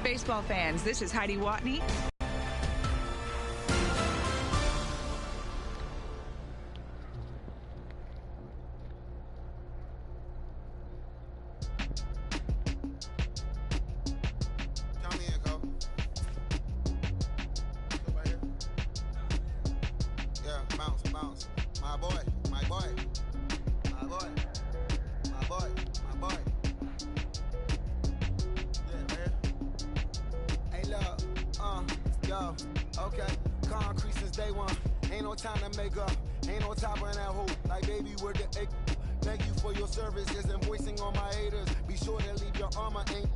Baseball fans, this is Heidi Watney. Okay, concrete since day one. Ain't no time to make up. Ain't no top on that hoe. Like baby with the egg. Thank you for your services and voicing on my haters. Be sure to leave your armor ain't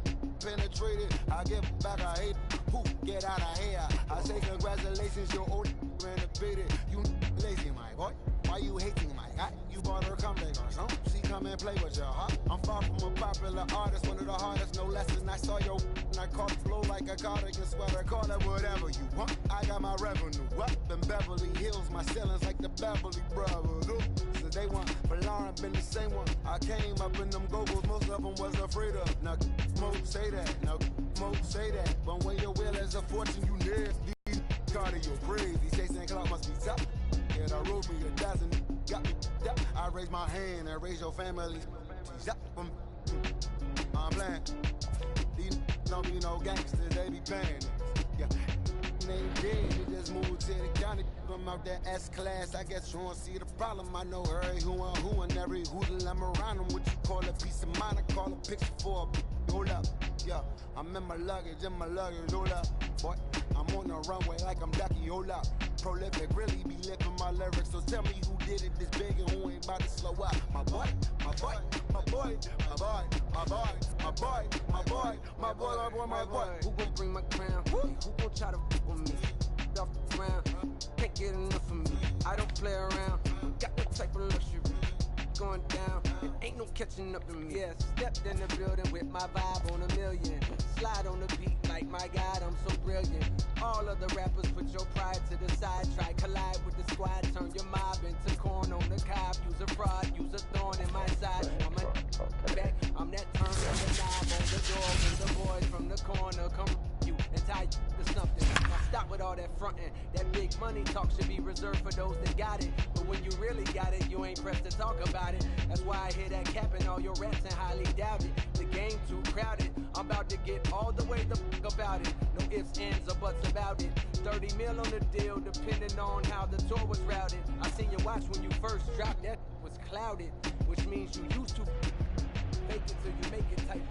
penetrated. I get back, I hate. Who get out of here? I say congratulations, your old renovated. You lazy, my boy. Why you hating my guy? You bought her come back or something. She come and play with your heart. I'm far from a popular artist, one of the hardest, no lessons. I saw your and I caught flow like a cardigan sweater. Call it whatever you want. I got my revenue up in Beverly Hills. My ceilings like the Beverly Brothers. Since day one, for Lauren been the same one. I came up in them go-go's, most of them was afraid of. Now, Mo say that. Now, Mo say that. But when your will is a fortune, you live. These cardio crazy. Chasing clout must be tough. Yeah, I wrote me a dozen. Got me up. I raise my hand and raise your family. I'm playing. These don't be no gangsters, they be paying. Yeah, they dead. You just moved to the county. I'm out that S-class. I guess you don't see the problem. I know every who and every hoodle I'm around them. What you call a piece of mind, I call a picture for a hold up. Yeah, I'm in my luggage, hold up. Boy, I'm on the runway like I'm Ducky, hold up. Prolific, really be lifting my lyrics. So tell me who did it this big and who ain't about to slow up. My boy, my boy, my boy, my boy, my boy, my boy, my boy, my boy, my boy, my boy. Who gon' bring my crown? Who gon' try to f with me? Off the ground, can't get enough of me. I don't play around. Got that type of luxury. Going down, it ain't no catching up to me. Yeah, stepped in the building with my vibe on a million. Slide on the beat like my God, I'm so brilliant. All other rappers put your pride to the side. Try collide with the squad, turn your mob into corn on the cob. Use a fraud, use a thorn in my side. I'm a back, I'm that turn on the knob on the door. When the boys from the corner come you and tie you to something. Now stop with all that frontin'. That big money talk should be reserved for those that got it. But when you really got it, you ain't pressed to talk about it. That's why I hear that capping all your raps and highly doubt it. The game too crowded. I'm about to get all the way the fuck about it. No ifs, ands, or buts about it. 30 mil on the deal, depending on how the tour was routed. I seen your watch when you first dropped, that was clouded, which means you used to fake it till you make it type.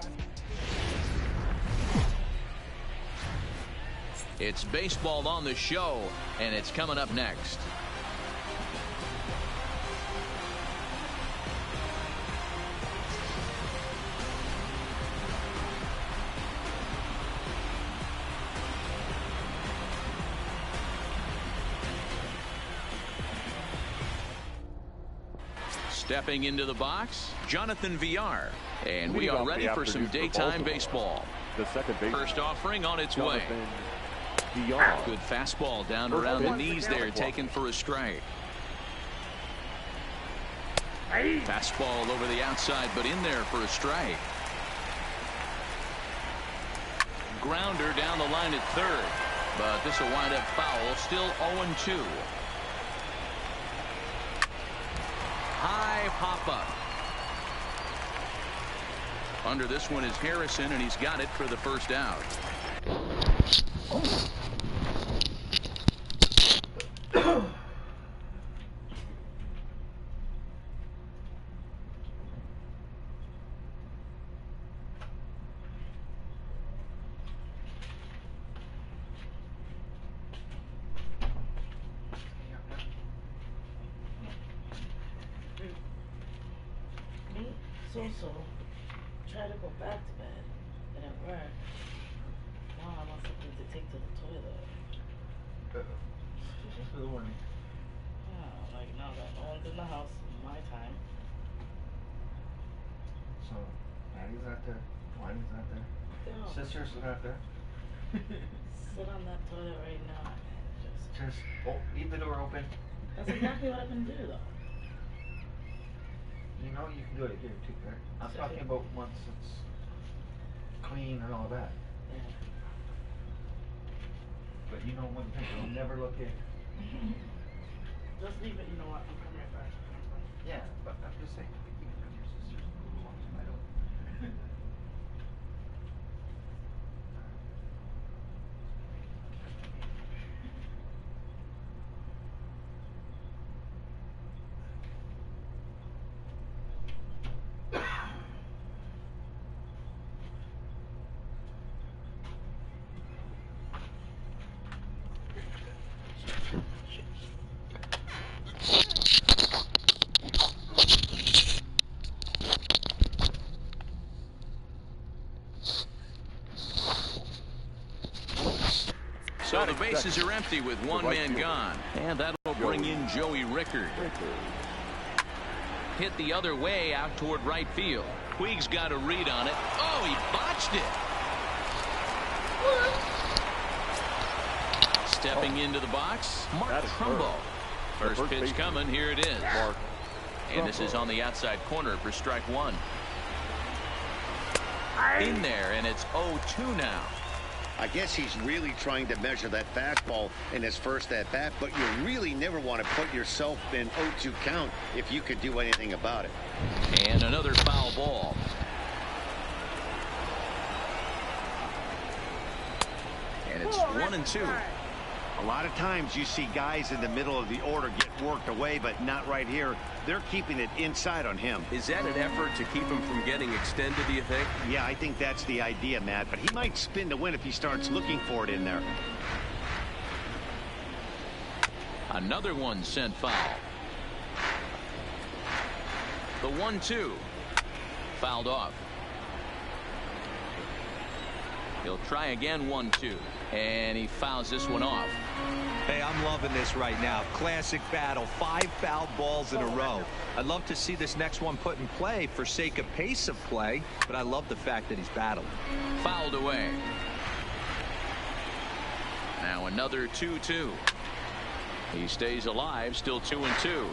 It's baseball on the show, and it's coming up next. Stepping into the box, Jonathan VR. And we are ready for some daytime baseball. The second base. First offering on its way. Good fastball down around the knees there, taken for a strike. Fastball over the outside, but in there for a strike. Grounder down the line at third, but this will wind up foul. Still 0-2. High pop up. Under this one is Harrison, and he's got it for the first out. So try to go back to bed. It didn't work. Now I want something to take to the toilet. Just for the warning. Oh, like now that no one's in the house, my time. So, Maddie's not there. Winey's not there. Yo, Sister's not there. sit on that toilet right now and Just leave the door open. That's exactly what I've been doing though. You know you can do it here too, right? I'm talking about once it's clean and all that. Yeah. But you know one thing, you'll never look in. Just leave it. You know what? I'm coming right back. Yeah, but I'm just saying, you can bring your sisters watching my door. So the bases are empty with one man gone. And that'll bring in Joey Rickard. Hit the other way out toward right field. Puig's got a read on it. Oh, he botched it. Stepping into the box, Mark Trumbo. First pitch coming. Here it is. And this is on the outside corner for strike one. In there, and it's 0-2 now. I guess he's really trying to measure that fastball in his first at-bat, but you really never want to put yourself in 0-2 count if you could do anything about it. And another foul ball. And it's 1-2. A lot of times you see guys in the middle of the order get worked away, but not right here. They're keeping it inside on him. Is that an effort to keep him from getting extended, do you think? Yeah, I think that's the idea, Matt, but he might spin to win if he starts looking for it in there. Another one sent foul. The 1-2 fouled off. He'll try again. 1-2, and he fouls this one off. Hey, I'm loving this right now. Classic battle. 5 foul balls in a row. I'd love to see this next one put in play for sake of pace of play, but I love the fact that he's battling. Fouled away. Now another 2-2. He stays alive, still 2-2.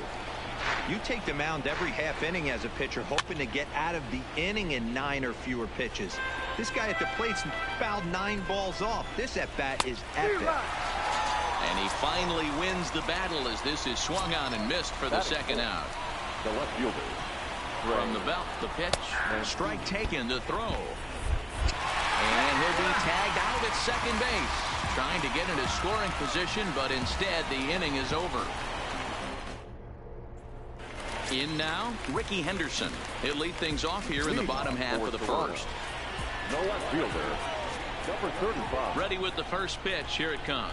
You take the mound every half inning as a pitcher, hoping to get out of the inning in 9 or fewer pitches. This guy at the plate's fouled 9 balls off. This at-bat is epic. And he finally wins the battle as this is swung on and missed for the second out. The left fielder. From the belt, the pitch. Strike taken, the throw. And he'll be tagged out at second base. Trying to get into scoring position, but instead the inning is over. In now, Ricky Henderson. He'll lead things off here in the bottom half of the first. No left fielder. Number 35. Ready with the first pitch. Here it comes.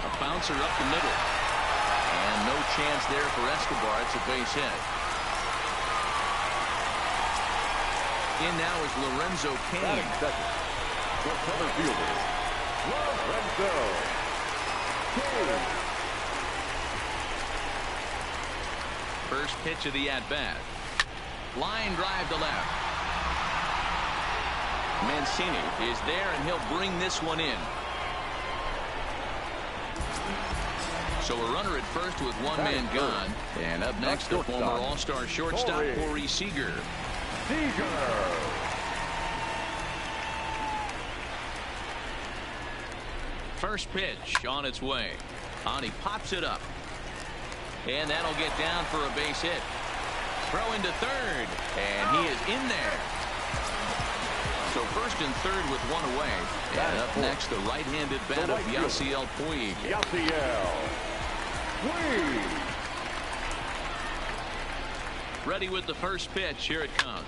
A bouncer up the middle. And no chance there for Escobar. It's a base hit. In now is Lorenzo Cain. The center fielder. Lorenzo Cain. First pitch of the at-bat. Line drive to left. Mancini is there, and he'll bring this one in. So a runner at first with one man gone. And up next, the former All-Star shortstop, Corey Seager. First pitch on its way. On, he pops it up. And that'll get down for a base hit. Throw into third. And he is in there. So first and third with one away. And up next, the right-handed bat of Yasiel Puig. Ready with the first pitch. Here it comes.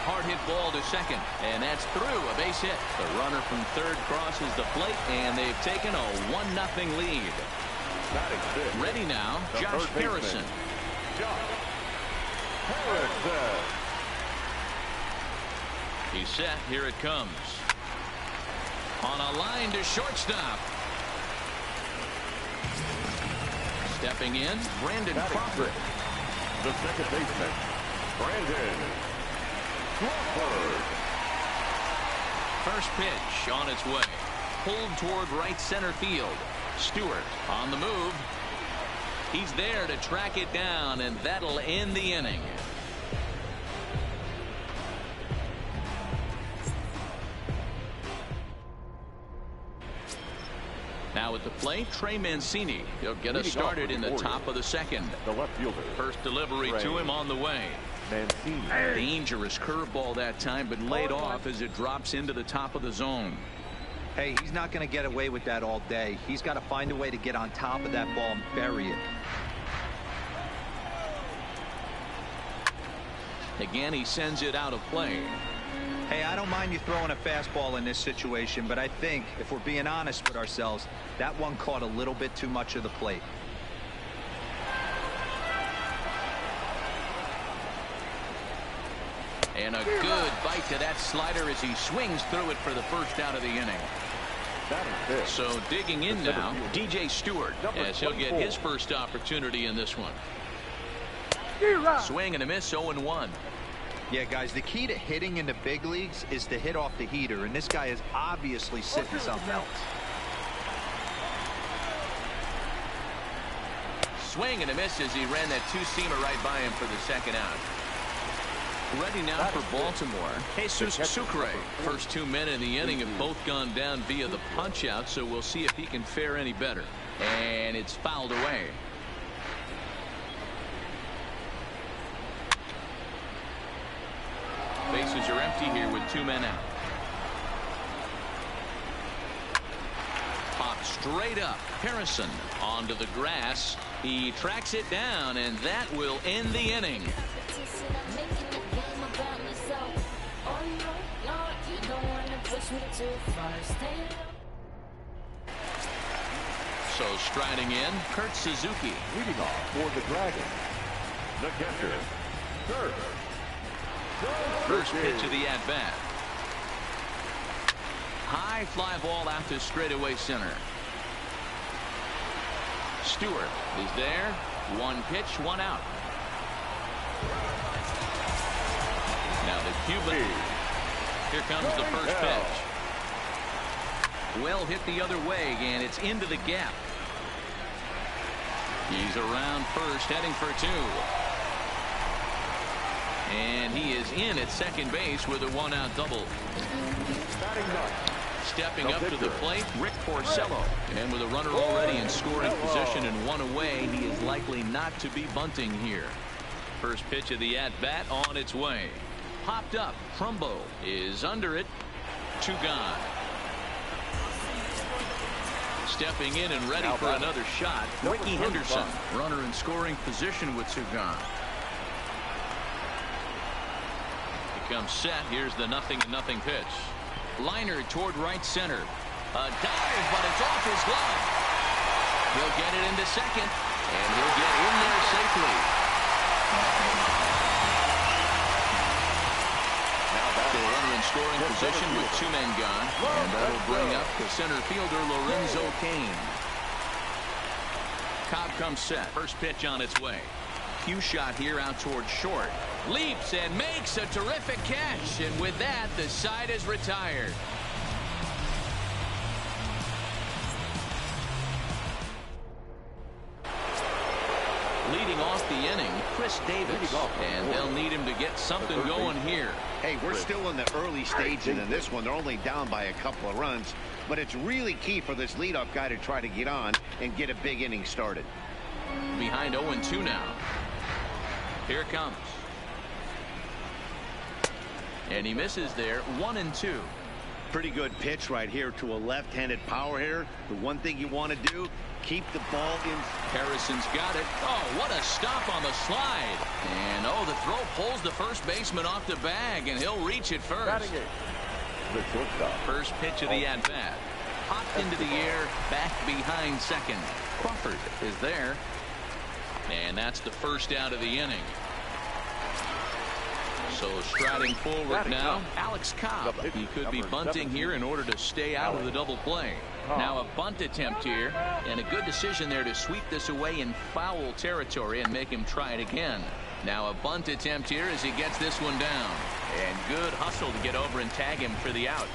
Hard hit ball to second. And that's through. A base hit. The runner from third crosses the plate. And they've taken a 1-0 lead. Ready now, Josh Harrison. He's set. Here it comes. On a line to shortstop. Stepping in, Brandon Crawford. The second baseman, Brandon Crawford. First pitch on its way. Pulled toward right center field. Stewart on the move. He's there to track it down, and that'll end the inning. Now at the plate, Trey Mancini. He'll get us started in the top of the second. The left fielder. First delivery to him on the way. Mancini. Dangerous curveball that time, but laid off as it drops into the top of the zone. Hey, he's not going to get away with that all day. He's got to find a way to get on top of that ball and bury it. Again, he sends it out of play. Hey, I don't mind you throwing a fastball in this situation, but I think if we're being honest with ourselves, that one caught a little bit too much of the plate. And a good bite to that slider as he swings through it for the first out of the inning. So digging in now, DJ Stewart, as he'll get his first opportunity in this one. Swing and a miss, 0-1. Yeah, guys, the key to hitting in the big leagues is to hit off the heater, and this guy is obviously sitting something else. Swing and a miss as he ran that two-seamer right by him for the second out. Ready now for Baltimore, Jesus Sucre. First 2 men in the inning have both gone down via the punch-out, so we'll see if he can fare any better. And it's fouled away. Bases are empty here with 2 men out. Pop straight up. Harrison onto the grass. He tracks it down, and that will end the inning. So striding in, Kurt Suzuki. Leading off for the Dragons, the catcher, Kurt. First pitch of the at-bat. High fly ball out to straightaway center. Stewart is there. 1 pitch, 1 out. Now the Cuban. Here comes the first pitch. Well hit the other way, and it's into the gap. He's around first, heading for 2. And he is in at second base with a 1-out double. Stepping up to the plate, Rick Porcello. And with a runner already in scoring position and 1 away, he is likely not to be bunting here. First pitch of the at-bat on its way. Popped up. Trumbo is under it. 2 gone. Stepping in and ready for another shot, Ricky Henderson. Runner in scoring position with 2 gone. He comes set. Here's the 0-0 pitch. Liner toward right center. A dive, but it's off his glove. He'll get it into second, and he'll get in there safely. The runner in scoring position with 2 men gone, and that'll bring up the center fielder Lorenzo Cain. Cobb comes set. First pitch on its way. Cue shot here out toward short. Leaps and makes a terrific catch, and with that the side is retired. Leading off the inning, Chris Davis, and they'll need him to get something going here. Hey, we're still in the early stages in this one. They're only down by a couple of runs, but it's really key for this leadoff guy to try to get on and get a big inning started. Behind 0-2 now. Here it comes. And he misses there. 1-2. Pretty good pitch right here to a left-handed power hitter. The one thing you want to do, keep the ball in. Harrison's got it. Oh, what a stop on the slide. And oh, the throw pulls the first baseman off the bag, and he'll reach it first. First pitch of the at-bat. Popped into the air, back behind second. Crawford is there. And that's the first out of the inning. So striding forward now, Alex Cobb. He could be bunting here in order to stay out of the double play. Now a bunt attempt here, and a good decision there to sweep this away in foul territory and make him try it again. Now a bunt attempt here as he gets this one down. And good hustle to get over and tag him for the out.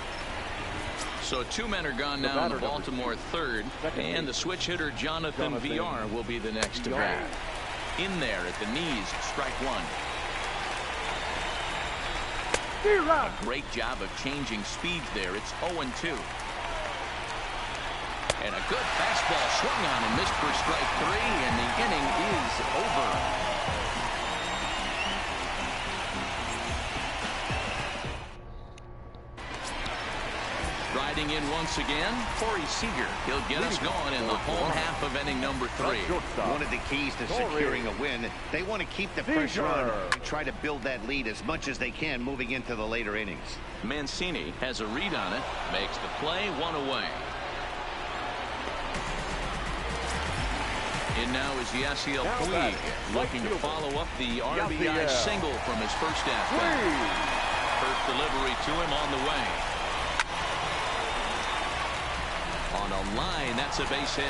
So 2 men are gone now in the Baltimore third, and the switch hitter Jonathan VR will be the next to bat. In there at the knees, strike 1. A great job of changing speeds there. It's 0-2. And a good fastball swung on and missed for strike 3, and the inning is over. Riding in once again, Corey Seager. He'll get us going in the home half of inning number 3. One of the keys to securing a win, they want to keep the pressure on and try to build that lead as much as they can moving into the later innings. Mancini has a read on it, makes the play, 1 away. In now is Yasiel Puig, looking to follow up the RBI single from his first at-bat. First delivery to him on the way. On a line, that's a base hit.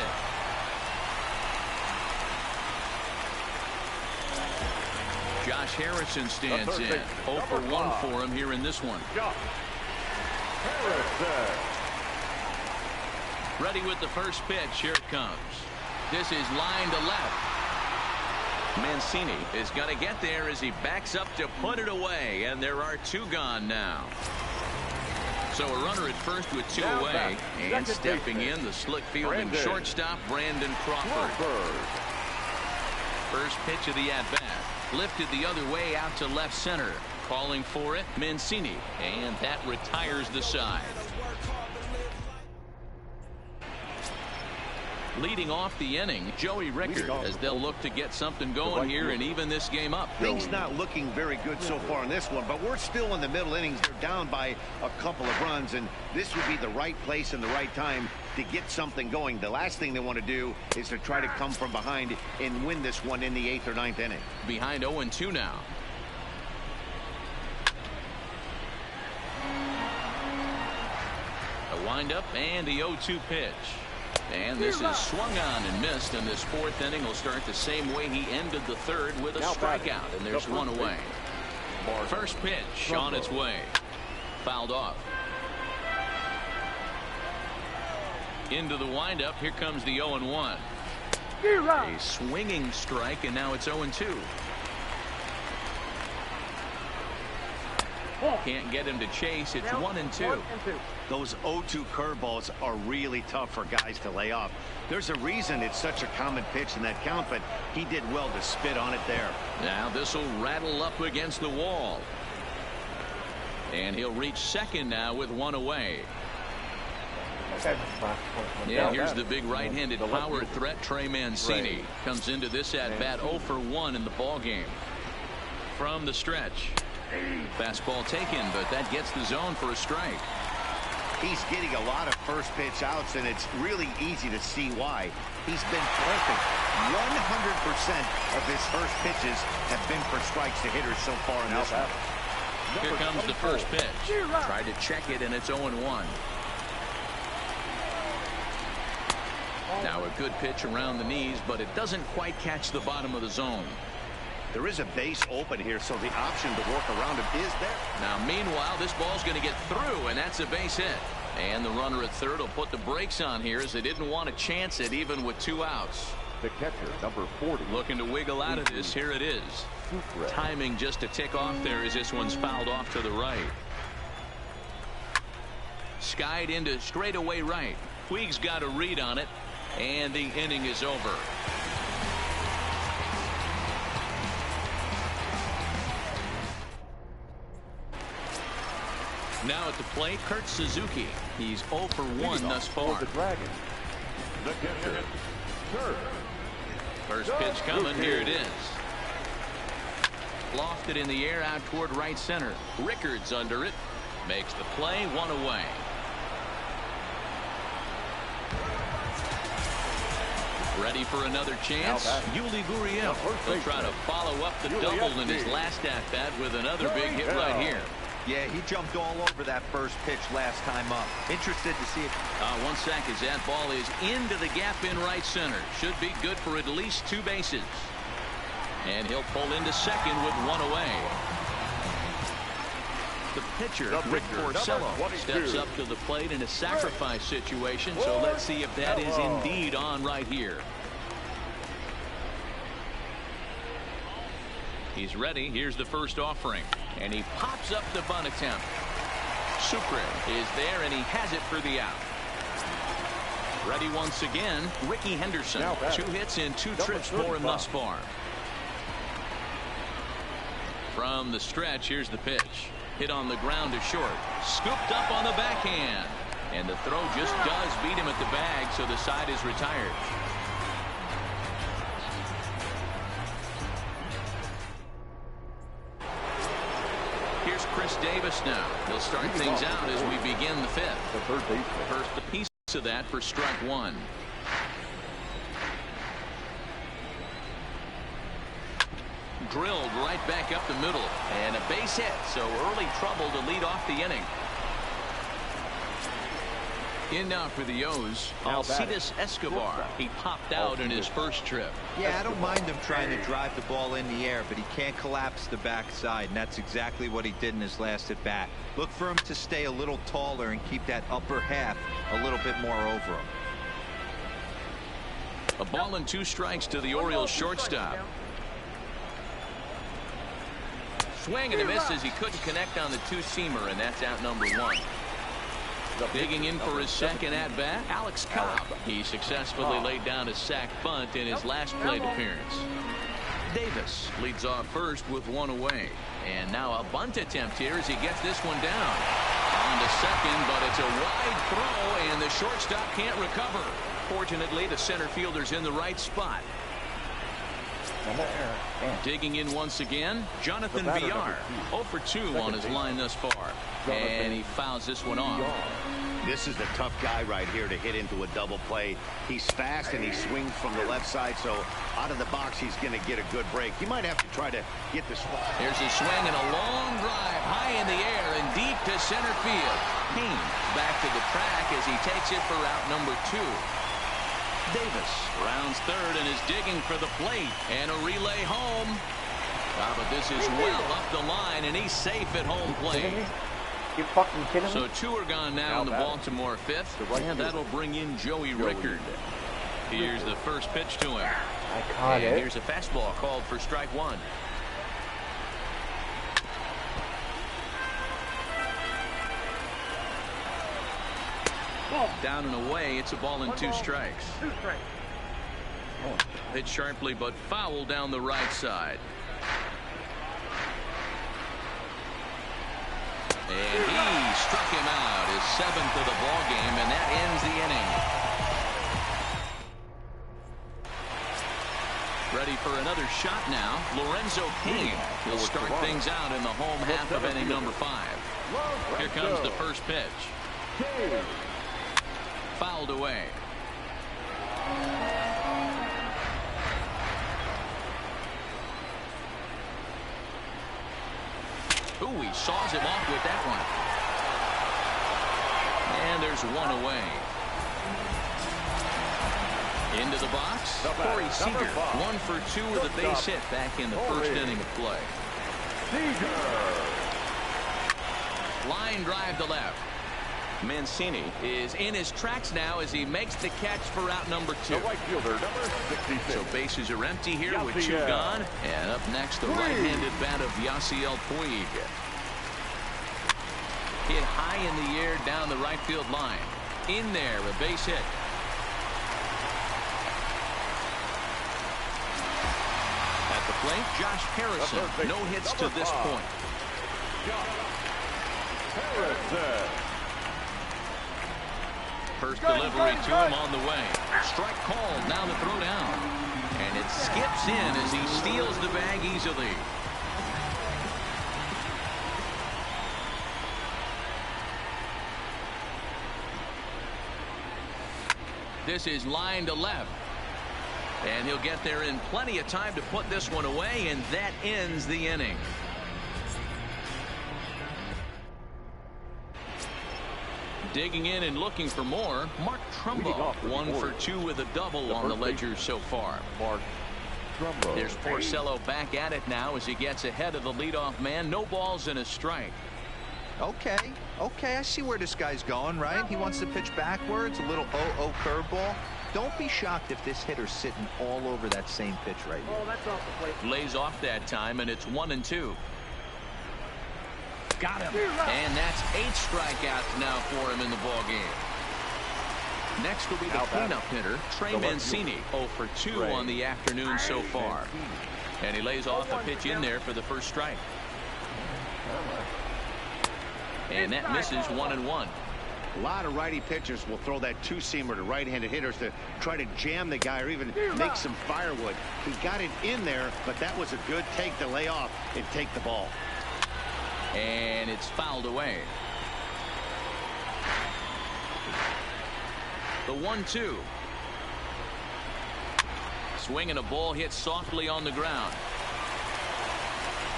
Josh Harrison stands in. 0 for 1 for him here in this one. Ready with the first pitch. Here it comes. This is line to left. Mancini is going to get there as he backs up to put it away, and there are 2 gone now. So a runner at first with 2 away, and stepping in the slick fielding shortstop Brandon Crawford. First pitch of the at-bat, lifted the other way out to left center. Calling for it, Mancini, and that retires the side. Leading off the inning, Joey Rickard, as they'll look to get something going here and even this game up. Things not looking very good so far in this one, but we're still in the middle innings. They're down by a couple of runs, and this would be the right place and the right time to get something going. The last thing they want to do is to try to come from behind and win this one in the 8th or 9th inning. Behind 0-2 now. A windup and the 0-2 pitch. And this is swung on and missed, and this 4th inning will start the same way he ended the 3rd with a strikeout, and there's 1 away. First pitch on its way. Fouled off. Into the windup. Here comes the 0-1. A swinging strike, and now it's 0-2. Can't get him to chase. It's 1-2. Those 0-2 curveballs are really tough for guys to lay off. There's a reason it's such a common pitch in that count, but he did well to spit on it there. Now this will rattle up against the wall. And he'll reach second now with 1 away. Yeah, here's the big right-handed power threat, Trey Mancini. Comes into this at-bat 0 for 1 in the ballgame. From the stretch. Fastball taken, but that gets the zone for a strike. He's getting a lot of first pitch outs, and it's really easy to see why. He's been perfect. 100% of his first pitches have been for strikes to hitters so far in this one. Here comes the first pitch. Tried to check it, and it's 0-1. Now a good pitch around the knees, but it doesn't quite catch the bottom of the zone. There is a base open here, so the option to work around it is there. Now, meanwhile, this ball's going to get through, and that's a base hit. And the runner at third will put the brakes on here as they didn't want to chance it even with 2 outs. The catcher, number 40. Looking to wiggle out of this. Here it is. Timing just to tick off there as this one's fouled off to the right. Skied into straightaway right. Puig's got a read on it, and the inning is over. Now at the plate, Kurt Suzuki. He's 0 for 1 thus far. The Dragons. The catcher, Kurt. First pitch coming. Here it is. Lofted in the air out toward right center. Rickard's under it. Makes the play, 1 away. Ready for another chance. Yuli Gurriel. He'll try to follow up the double in his last at-bat with another big hit right here. Yeah, he jumped all over that first pitch last time up. Interested to see it. 1 sec as that ball is into the gap in right center. Should be good for at least 2 bases. And he'll pull into second with 1 away. The pitcher, Rick Porcello, steps up to the plate in a sacrifice situation. So let's see if that is indeed on right here. He's ready. Here's the first offering. And he pops up the bunt attempt. Sucre is there, and he has it for the out. Ready once again, Ricky Henderson. 2 hits in 2 trips for him thus far. From the stretch, here's the pitch. Hit on the ground to short. Scooped up on the backhand. And the throw just does beat him at the bag, so the side is retired. Here's Chris Davis now. He'll start things out as we begin the 5th. First the piece of that for strike 1. Drilled right back up the middle. And a base hit, so early trouble to lead off the inning. In now for the O's, Alcides Escobar. He popped out in his first trip. Yeah, I don't mind him trying to drive the ball in the air, but he can't collapse the backside, and that's exactly what he did in his last at bat. Look for him to stay a little taller and keep that upper half a little bit more over him. A ball and 2 strikes to the Orioles shortstop. Swing and a miss as he couldn't connect on the 2-seamer, and that's out number 1. Digging in for his second at-bat, Alex Cobb. He successfully laid down a sac bunt in his last plate appearance. Davis leads off first with 1 away. And now a bunt attempt here as he gets this one down. On to second, but it's a wide throw, and the shortstop can't recover. Fortunately, the center fielder's in the right spot. Digging in once again, Jonathan Villar. 0 for 2 on his line thus far. And he fouls this one off. This is the tough guy right here to hit into a double play. He's fast and he swings from the left side, so out of the box he's going to get a good break. He might have to try to get the spot. Here's a swing and a long drive high in the air and deep to center field. Payne back to the track as he takes it for out number 2. Davis rounds third and is digging for the plate, and a relay home. But this is well up the line, and he's safe at home plate. You fucking kidding me? So 2 are gone now in the Baltimore 5th, and that'll bring in Joey Rickard. Here's the first pitch to him. And here's a fastball called for strike 1. Down and away, it's a ball and 2 strikes. Hit sharply but foul down the right side. And he struck him out, his 7th of the ball game, and that ends the inning. Ready for another shot now, Lorenzo Payne. He'll start things out in the home half of inning number 5. Here comes the first pitch. Fouled away. Ooh, he saws him off with that one. And there's 1 away. Into the box, Corey Seager. 1 for 2 with a base hit back in the first inning of play. Line drive to left. Mancini is in his tracks now as he makes the catch for out number 2. The right fielder, number 66. So bases are empty here with 2 gone. And up next, the right-handed bat of Yasiel Puig. Hit high in the air down the right field line. In there, a base hit. At the plate, Josh Harrison. No hits to this point. Harrison. First delivery to him on the way. Strike called, now the throw down. And it skips in as he steals the bag easily. This is line to left. And he'll get there in plenty of time to put this one away, and that ends the inning. Digging in and looking for more, Mark Trumbo. 1 for 2 with a double on the ledger so far. Mark Trumbo. There's Porcello back at it now as he gets ahead of the leadoff man. No balls and a strike. Okay, I see where this guy's going, right? He wants to pitch backwards, a little 0-0 curveball. Don't be shocked if this hitter's sitting all over that same pitch right here. Oh, that's off the plate. Lays off that time, and it's 1-2. Got him. And that's 8 strikeouts now for him in the ball game. Next will be the cleanup hitter, Trey Mancini. 0 for 2 on the afternoon so far. And he lays off a pitch in there for the first strike. And that misses 1-1. A lot of righty pitchers will throw that two-seamer to right-handed hitters to try to jam the guy or even make some firewood. He got it in there, but that was a good take to lay off and take the ball. And it's fouled away. The 1-2. Swinging a ball hit softly on the ground.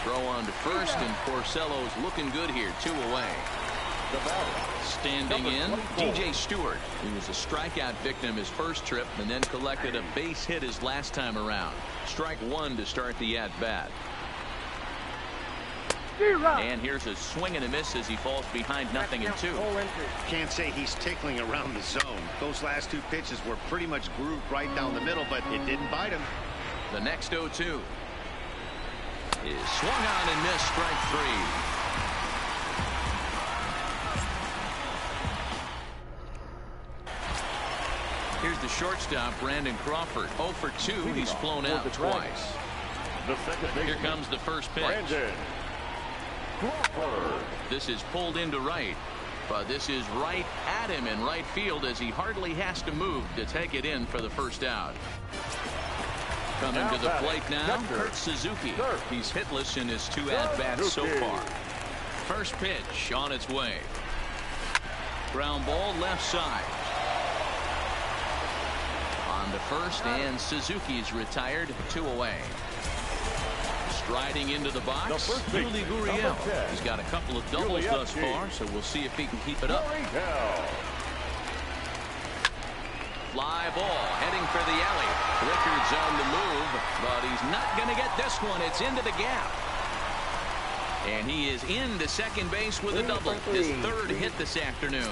Throw on to first, and Porcello's looking good here. 2 away. Standing in, DJ Stewart. He was a strikeout victim his first trip and then collected a base hit his last time around. Strike 1 to start the at-bat. And here's a swing and a miss as he falls behind 0-2. Can't say he's tickling around the zone. Those last 2 pitches were pretty much grooved right down the middle, but it didn't bite him. The next 0-2 is swung on and missed. Strike 3. Here's the shortstop, Brandon Crawford. 0 for 2. He's flown out twice. Here comes the first pitch. This is pulled into right, but this is right at him in right field as he hardly has to move to take it in for the first out. Coming to the plate now, Kurt Suzuki. He's hitless in his 2 at-bats so far. First pitch on its way. Ground ball left side. On to first, and Suzuki's retired. 2 away. Striding into the box, Yuli Gurriel. He's got a couple of doubles thus far, so we'll see if he can keep it up. Fly ball heading for the alley. Rickard's on the move, but he's not going to get this one. It's into the gap. And he is into second base with a double. His 3rd hit this afternoon.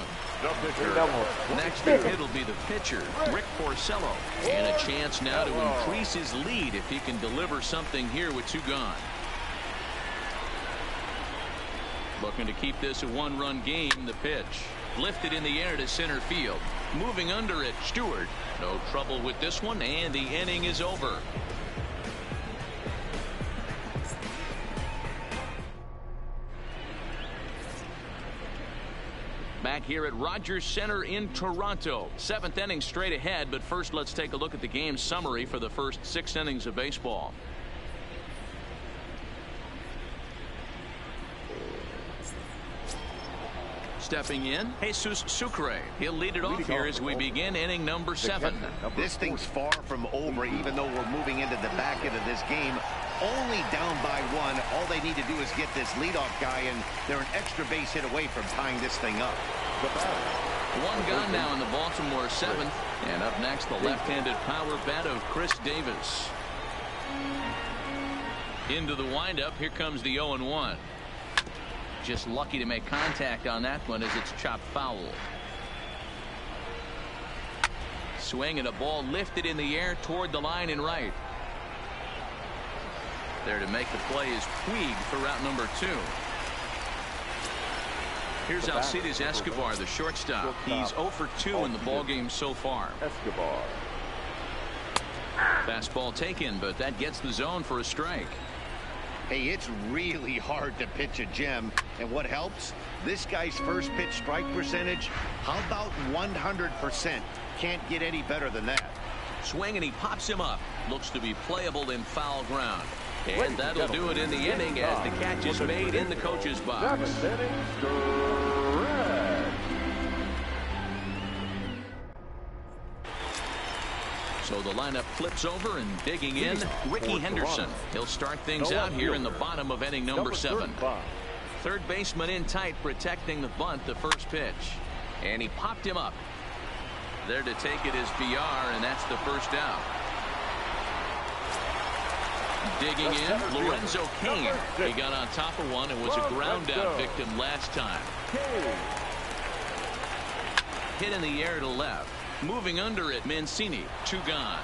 Next hit will be the pitcher, Rick Porcello. And a chance now to increase his lead if he can deliver something here with 2 gone. Looking to keep this a 1-run game. The pitch lifted in the air to center field. Moving under it, Stewart. No trouble with this one, and the inning is over. Back here at Rogers Center in Toronto. 7th inning straight ahead, but first let's take a look at the game summary for the first 6 innings of baseball. Stepping in, Jesus Sucre. He'll lead it off here as we begin inning number 7. This thing's far from over, even though we're moving into the back end of this game. Only down by 1. All they need to do is get this leadoff guy, and they're an extra base hit away from tying this thing up. 1 gone now in the Baltimore 7th. And up next, the left-handed power bat of Chris Davis. Into the windup. Here comes the 0-1. Just lucky to make contact on that one as it's chopped foul. Swing and a ball lifted in the air toward the line and right. There to make the play is Puig for route number 2. Here's Alcides Escobar, the shortstop. He's 0 for 2 in the ballgame so far. Escobar. Fastball taken, but that gets the zone for a strike. Hey, it's really hard to pitch a gem, and what helps? This guy's first pitch strike percentage, how about 100%? Can't get any better than that. Swing, and he pops him up. Looks to be playable in foul ground. And that'll do it in the inning as the catch is made in the coach's box. 7th inning, stretch. So the lineup flips over, and digging in, Ricky Henderson. He'll start things out here in the bottom of inning number 7. Third baseman in tight, protecting the bunt, the first pitch. And he popped him up. There to take it is VR, and that's the first out. Digging in, Lorenzo Cain. He got on top of one and was a ground out victim last time. Hit in the air to left. Moving under it, Mancini. 2 gone.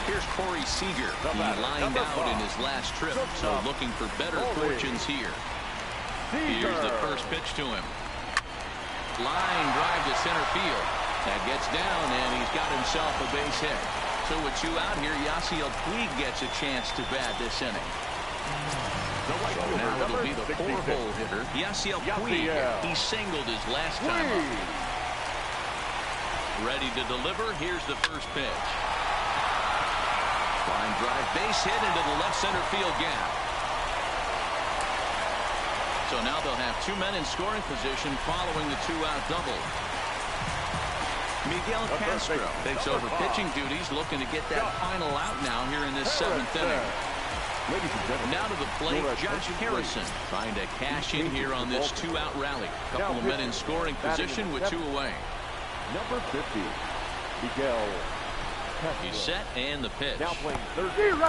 Here's Corey Seager. He lined out in his last trip, so looking for better fortunes here. Here's the first pitch to him. Line drive to center field. That gets down, and he's got himself a base hit. So with 2 out here, Yasiel Puig gets a chance to bat this inning. So now it'll be the 4-hole hitter, Yasiel Puig. He singled his last time up. Ready to deliver. Here's the first pitch. Line drive, base hit into the left center field gap. So now they'll have 2 men in scoring position following the 2-out double. Miguel Castro takes over pitching duties, looking to get that final out now here in this 7th inning. Now to the plate, Josh Harrison trying to cash in here on this 2-out rally. Couple of men in scoring position with 2 away. Number 50, Miguel. He's set and the pitch. Now playing third and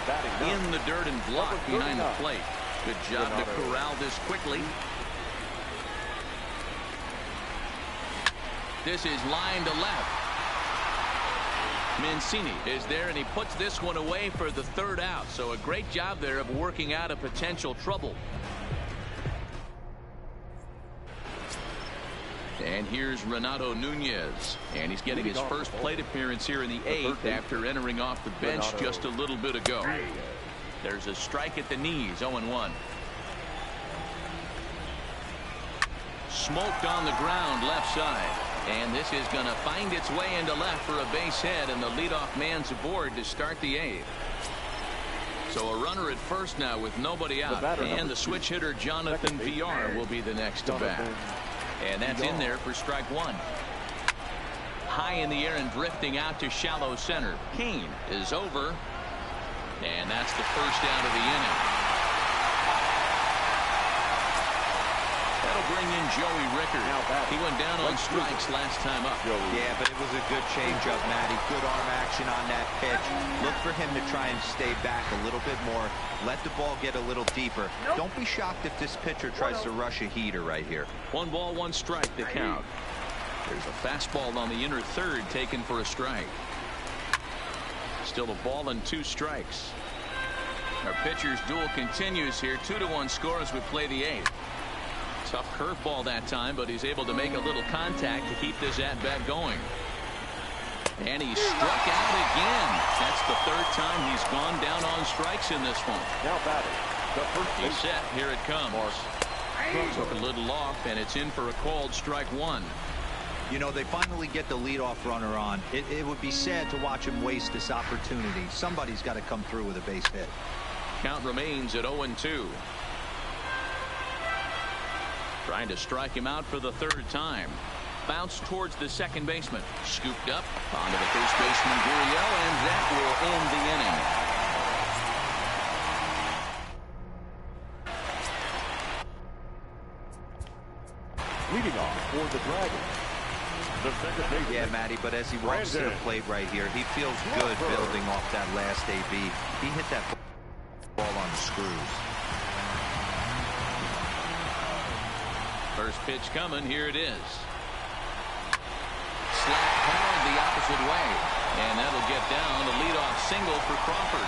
batting in the dirt and block behind the plate. Good job to corral this quickly. This is line to left. Mancini is there, and he puts this one away for the 3rd out. So a great job there of working out a potential trouble. And here's Renato Nunez, and he's getting his first plate appearance here in the 8th after entering off the bench just a little bit ago. There's a strike at the knees, 0-1. Smoked on the ground left side. And this is going to find its way into left for a base hit, and the leadoff man's aboard to start the 8th. So a runner at first now with nobody out. And the switch hitter Jonathan Villar will be the next to bat. And that's in there for strike 1. High in the air and drifting out to shallow center. Kane is over. And that's the first out of the inning. That'll bring in Joey Rickard. He went down on strikes last time up. Yeah, but it was a good changeup, Matty. Good arm action on that pitch. Look for him to try and stay back a little bit more. Let the ball get a little deeper. Don't be shocked if this pitcher tries to rush a heater right here. 1 ball, 1 strike to count. There's a fastball on the inner third taken for a strike. Still a ball and 2 strikes. Our pitcher's duel continues here. 2-1 score as we play the 8th. Tough curveball that time, but he's able to make a little contact to keep this at-bat going. And he struck out again. That's the 3rd time he's gone down on strikes in this one. Now batting. He's set. Here it comes. Took a little off, and it's in for a called strike 1. You know, they finally get the leadoff runner on. It would be sad to watch him waste this opportunity. Somebody's got to come through with a base hit. Count remains at 0-2. Trying to strike him out for the 3rd time. Bounce towards the second baseman. Scooped up onto the first baseman Gurriel, and that will end the inning. Leading off for the Dragons, the second baseman. Yeah, Matty, but as he walks to the plate right here, he feels good building off that last AB. He hit that ball on the screws. First pitch coming. Here it is. Slapped hard the opposite way. And that'll get down. A leadoff single for Crawford.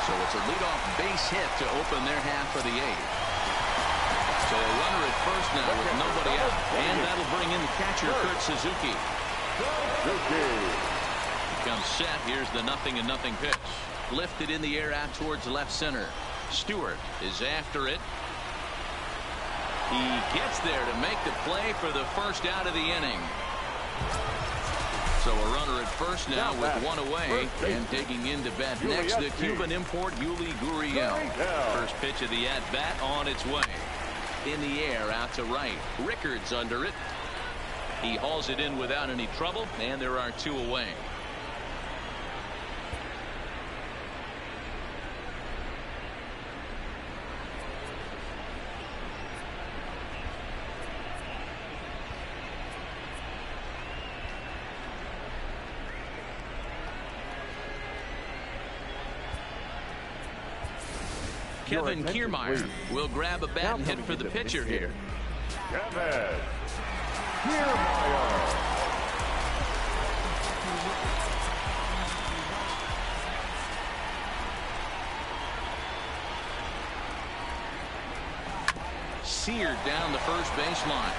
So it's a leadoff base hit to open their half of the 8th. So a runner at first now with nobody out. And that'll bring in the catcher, Kurt Suzuki. Comes set. Here's the 0-0 pitch. Lifted in the air out towards left center. Stewart is after it. He gets there to make the play for the first out of the inning. So a runner at first now with 1 away, and digging in to bat next, the Cuban import Yuli Gurriel. First pitch of the at-bat on its way. In the air out to right. Rickard's under it. He hauls it in without any trouble, and there are 2 away. Kevin Kiermaier will grab a bat and hit for the pitcher here. Kevin Kiermaier. seared down the first baseline.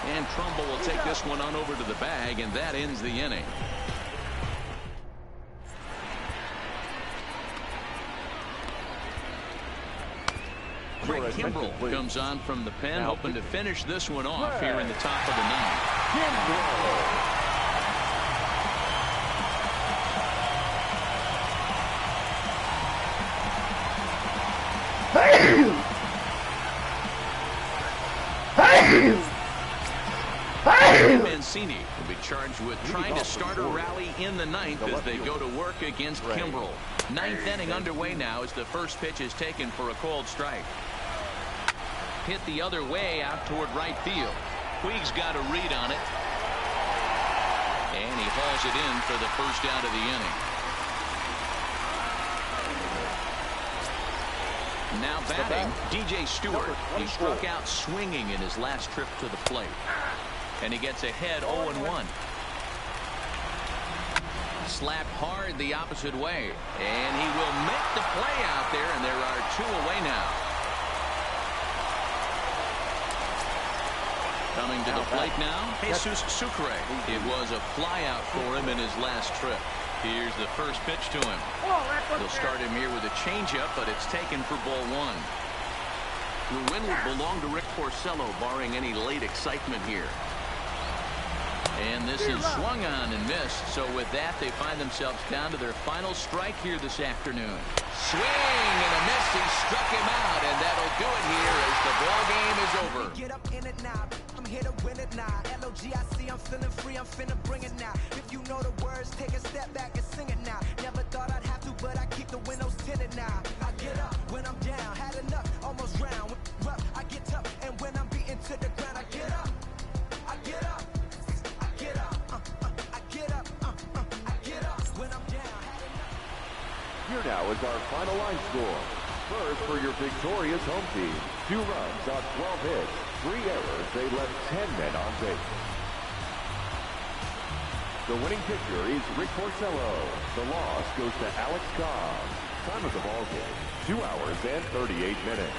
And Trumbull will take this one on over to the bag, and that ends the inning. Craig Kimbrell comes on from the pen, hoping to finish this one off here in the top of the ninth. Mancini will be charged with trying to start a rally in the ninth as they go to work against Kimbrell. Ninth inning underway now as the first pitch is taken for a called strike. Hit the other way out toward right field. Puig's got a read on it. And he hauls it in for the first out of the inning. Now batting, DJ Stewart. He struck out swinging in his last trip to the plate. And he gets ahead 0-1. Slapped hard the opposite way. And he will make the play out there, and there are two away now. Coming to the plate now, Jesus Sucre. It was a flyout for him in his last trip. Here's the first pitch to him. They'll start him here with a changeup, but it's taken for ball one. The win would belong to Rick Porcello, barring any late excitement here. And this is swung on and missed. So with that, they find themselves down to their final strike here this afternoon. Swing and a miss. He struck him out, and that'll do it here as the ball game is over. Get up in it now. I'm here to win it now. LOGIC, I'm feeling free. I'm finna bring it now. If you know the words, take a step back and sing it now. Never thought I'd have to, but I keep the windows tinted now. I get up when I'm down. Had enough, almost drowned. Rough, I get tough, and when I'm beaten to the ground, I get up. I get up. Here now is our final line score. First, for your victorious home team, 2 runs on 12 hits, 3 errors. They left 10 men on base. The winning pitcher is Rick Porcello. The loss goes to Alex Cobb. Time of the ball game, 2 hours and 38 minutes.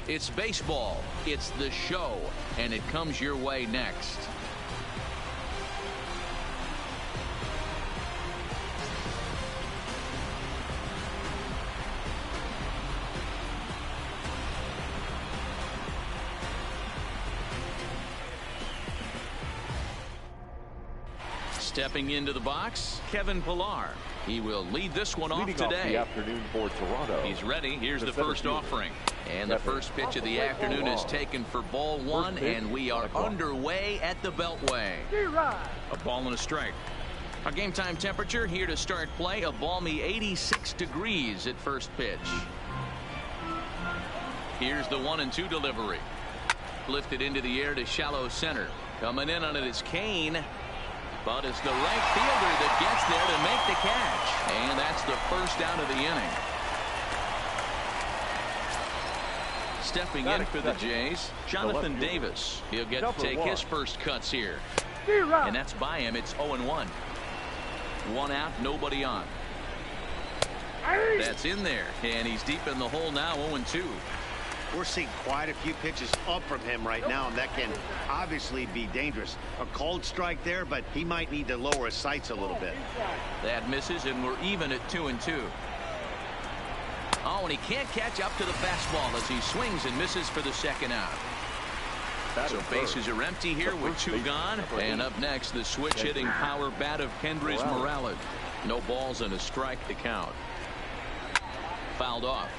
It's baseball. It's the show, and it comes your way next. Stepping into the box, Kevin Pillar. He will lead this one off today. Off the afternoon for Toronto. He's ready. Here's the first offering. And the first pitch of the afternoon is taken for ball one, and we are underway at the Beltway. A ball and a strike. Our game time temperature here to start play, a balmy 86 degrees at first pitch. Here's the 1-2 delivery. Lifted into the air to shallow center. Coming in on it is Kane. But it's the right fielder that gets there to make the catch. And that's the first out of the inning. Stepping in for the Jays, Jonathan Davis. He'll get to take his first cuts here. And that's by him. It's 0-1. One out, nobody on. That's in there. And he's deep in the hole now, 0-2. We're seeing quite a few pitches up from him right now, and that can obviously be dangerous. A cold strike there, but he might need to lower his sights a little bit. That misses, and we're even at 2-2. Oh, and he can't catch up to the fastball as he swings and misses for the second out. So bases are empty here with two gone. And up next, the switch hitting power bat of Kendrys Morales. No balls and a strike to count. Fouled off.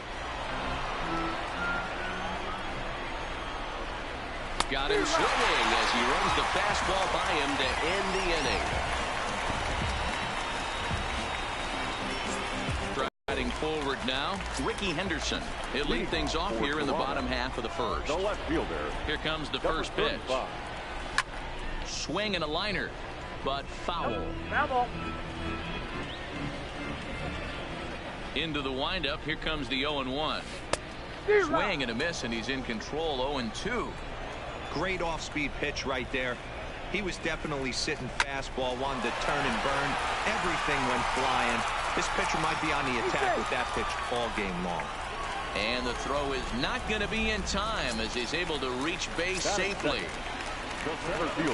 Got him swinging as he runs the fastball by him to end the inning. Striding forward now, Ricky Henderson. He'll lead things off here in the bottom half of the first. The left fielder. Here comes the first pitch. Swing and a liner, but foul. Into the windup. Here comes the 0-1. Swing and a miss, and he's in control. 0-2. Great off-speed pitch right there. He was definitely sitting fastball, wanted to turn and burn. Everything went flying. This pitcher might be on the attack with that pitch all game long. And the throw is not going to be in time as he's able to reach base safely.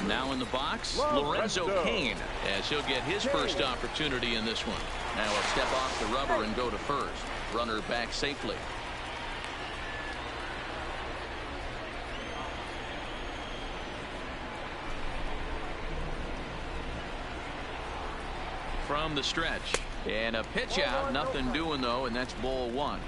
Now in the box, Lorenzo Cain, as he'll get his first opportunity in this one. Now he'll step off the rubber and go to first. Runner back safely. From the stretch, and a pitch out, nothing doing though, and that's ball one.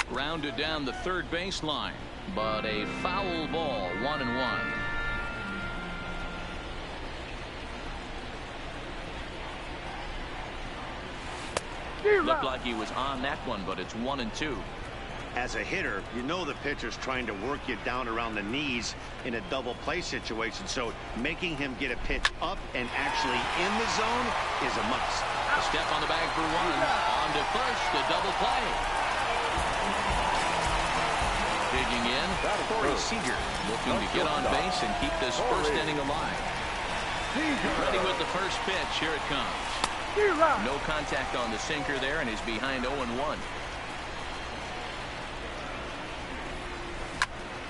Grounded down the third baseline, but a foul ball, 1-1. Looked like he was on that one, but it's 1-2. As a hitter, you know the pitcher's trying to work you down around the knees in a double play situation, so making him get a pitch up and actually in the zone is a must. A step on the bag for one. On to first, the double play. Digging in, Corey Seager looking to get on base and keep this first inning alive. Ready with the first pitch. Here it comes. No contact on the sinker there, and he's behind 0-1.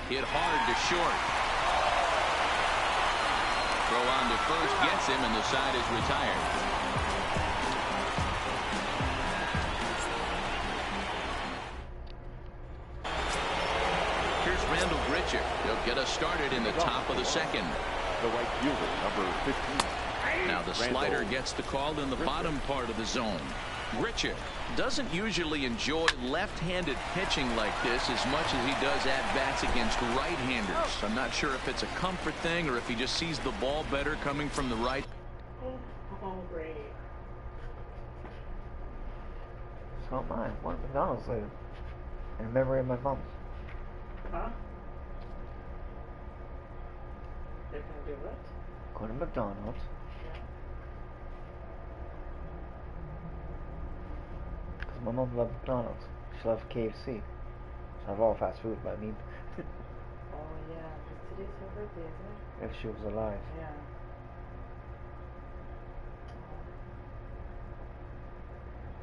Hit hard to short. Throw on to first gets him, and the side is retired. Here's Randall Gritcher. He'll get us started in the top of the second. The right fielder, number 15. Now the slider gets the call in the bottom part of the zone. Gritcher doesn't usually enjoy left-handed pitching like this as much as he does at-bats against right-handers. I'm not sure if it's a comfort thing or if he just sees the ball better coming from the right. Oh, great. So am I. One McDonald's later. In memory of my mom's. Huh? They're gonna do what? Go to McDonald's. Yeah. Because my mom loved McDonald's. She loved KFC. I love all fast food, but I mean. Oh, yeah. Because today's her birthday, isn't it? If she was alive. Yeah.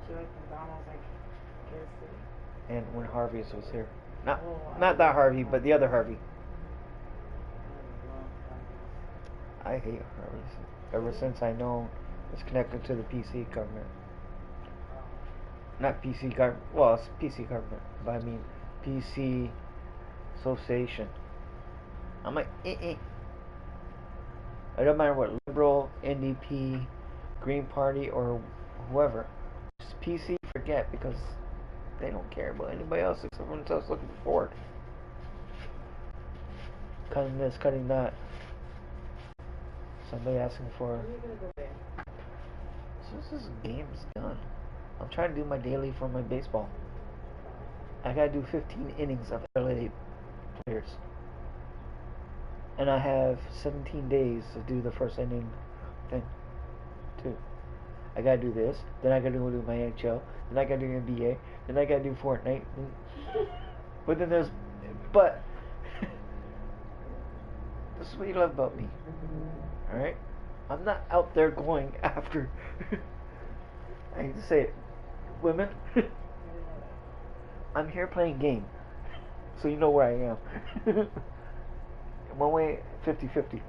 She liked McDonald's like KFC. And when Harvey's was here. Not Oh, not that Harvey, but the other Harvey. I love Harvey's. I hate Harvey's. Ever since I know it's connected to the PC government. Not PC government. Well, it's PC government, but I mean PC Association. I'm like, It don't matter what liberal, NDP, Green Party, or whoever. Just PC, forget, because they don't care about anybody else except for themselves looking forward. Cutting this, cutting that. Somebody asking for. So this game's done. I'm trying to do my daily for my baseball. I gotta do 15 innings of LA players. And I have 17 days to do the first inning thing, too. I gotta do this, then I gotta do my NHL, then I gotta do NBA, then I gotta do Fortnite. But then there's, this is what you love about me. Alright? I'm not out there going after, I hate to say it, women. I'm here playing game. So you know where I am. One way, 50-50.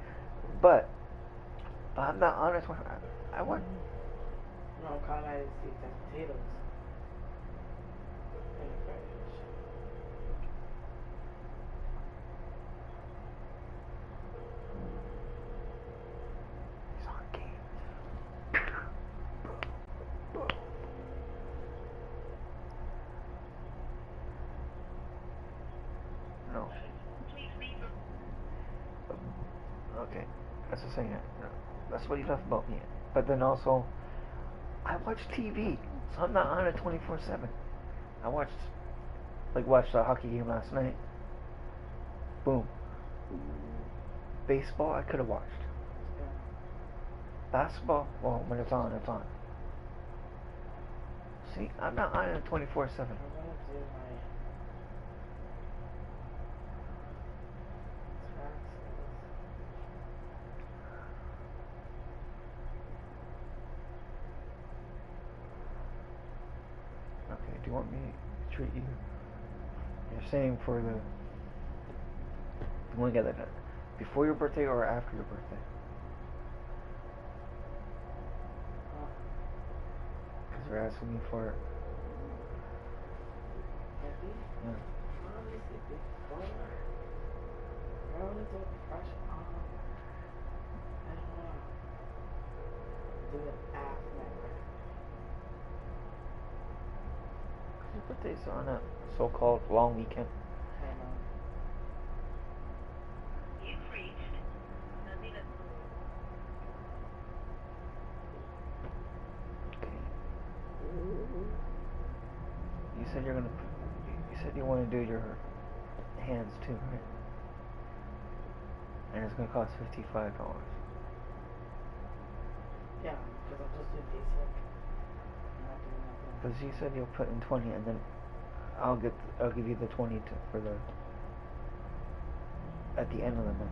But I'm not honest. I want. No, colonized seeds and potatoes. And the fridge. He's on game. No. Okay, that's the thing. That's what you love about me. But then also, I watch TV, so I'm not on it 24/7. I watched the hockey game last night. Boom. Baseball, I could have watched. Yeah. Basketball, well, when it's on, it's on. See, I'm not on it 24/7. I'm gonna do my Okay, do you want me to treat you? You're saying for the. You want to get that done before your birthday or after your birthday? Because they're asking me for it. happy. Yeah. Honestly, before I wanted to brush off. I don't know. Do it after my birthday. Your birthday's on a so-called long weekend. I know. Okay. You said you're gonna. You said you want to do your hands too, right? And it's gonna cost $55. Yeah, because I'm just doing basic. I'm not doing nothing. Because you said you'll put in 20, and then I'll give you the 20 for the at the end of the month.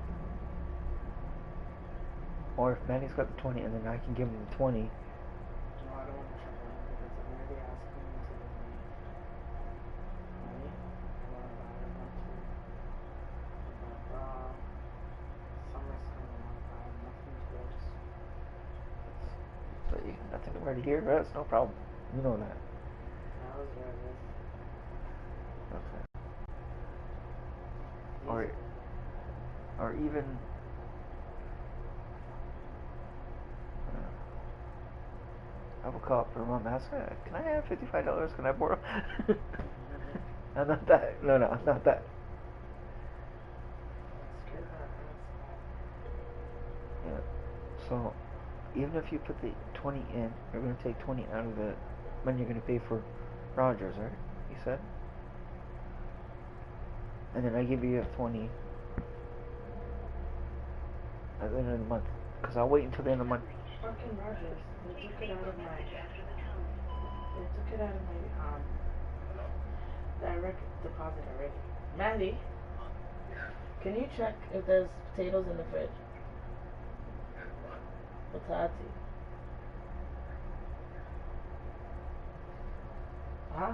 Or if Manny's got the 20, and then I can give him the 20. No, I don't want to trouble him because I'm already asking him to give me money. I want to buy a bunch of take him right here. That's no problem. You know that. I was nervous. Okay. Or even I will call up her mom and ask her, can I have $55? Can I borrow? No, not that. No, not that. Yeah. So, even if you put the 20 in, you're going to take 20 out of the money you're going to pay for Rogers, right? You said? And then I give you 20 at the end of the month. Because I'll wait until the end of the month. Fucking Rogers. They took it out of my direct deposit already. Mandy, can you check if there's potatoes in the fridge? Potati. Huh?